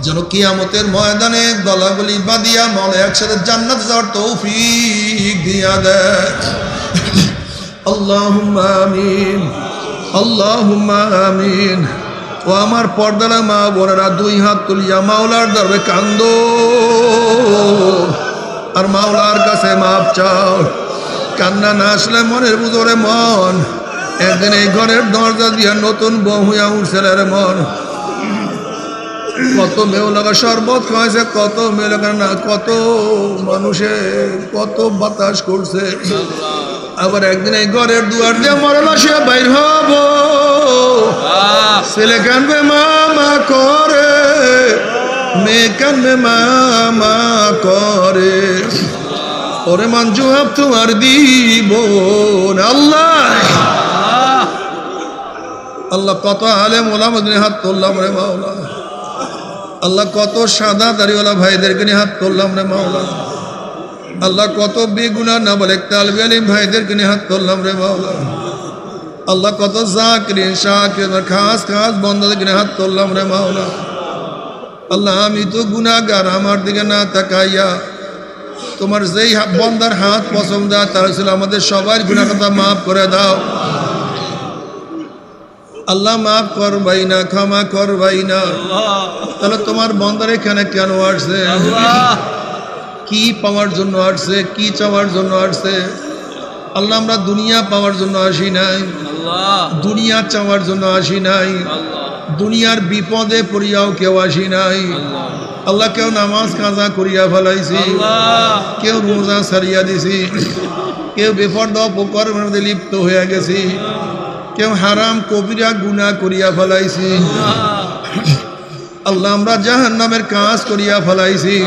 যেন কিয়ামতের ময়দানে গলাগলি বাঁধিয়া মলে একসাথে জান্নাত যাওয়ার তৌফিক দিয়া দেয়। আল্লাহুম্মা আমিন, আল্লাহুম্মা আমিন। ও আমার পর্দারা মা বোনেরা, 2 হাত তুলিয়া মাওলার দরবারে কান্দো আর মাওলার কাছে মাপ চাও। কান্না না আসলে মনের ভিতরে মন একদিন এই ঘরের দরজা দিয়া নতুন বউ হইয়া উঠছিল রে মন। কত মেয়েলাগা শরবত খাওয়াইছে, কত মেয়েলাগা না, কত মানুষে কত বাতাস করছে। আবার একদিন এই ঘরের দুয়ার দিয়ে মরলা সে বাইর হব, ছেলে কানবে মামা করে, মেয়ে কানবে মামা করে, ওরে মান জবাব তোমার দিব না। আল্লাহ আল্লাহ কত আলেম ওলামা দিনে হাত তুললাম রে মাওলা। আল্লাহ কত সাদা দাড়িওয়ালা ভাইদেরকে নিয়ে হাত তুললাম রে মাওলা। আল্লাহ কত বেগুনা না বলে তালবে আলিম ভাইদেরকে নিয়ে হাত তুললাম রে মাওলা। আল্লাহ কত জাকিরিন শাকির খাস খাস বন্দাদেরকে নিয়ে হাত তুললাম রে মাওলা। আল্লাহ আমি তো গুনাহগার, আমার দিকে না তাকাইয়া তোমার যেই বন্দার হাত পছন্দ তার ছিল আমাদের সবার গুনাহ কথা মাফ করে দাও। আল্লাহ মাফ করবাই না, ক্ষমা করবাই না। তাহলে তোমার বন্দার এখানে কেন আসছে? কি পাওয়ার জন্য আসছে? কি চাওয়ার জন্য আসছে? আল্লাহ আমরা দুনিয়া পাওয়ার জন্য আসি নাই, দুনিয়া চাওয়ার জন্য আসি নাই, দুনিয়ার বিপদে পড়িয়াও কেউ আসি নাই। আল্লাহ কেউ নামাজ কাজা করিয়া ফেলাইছি, কেউ রোজা ছাড়িয়া দিছি, কেউ বেপরদা অপকর্মের মধ্যে লিপ্ত হয়ে গেছি, কেউ হারাম কবিরা গুনাহ করিয়া ফেলাইছি। আল্লাহ আমরা জাহান্নামের কাজ করিয়া ফেলাইছি।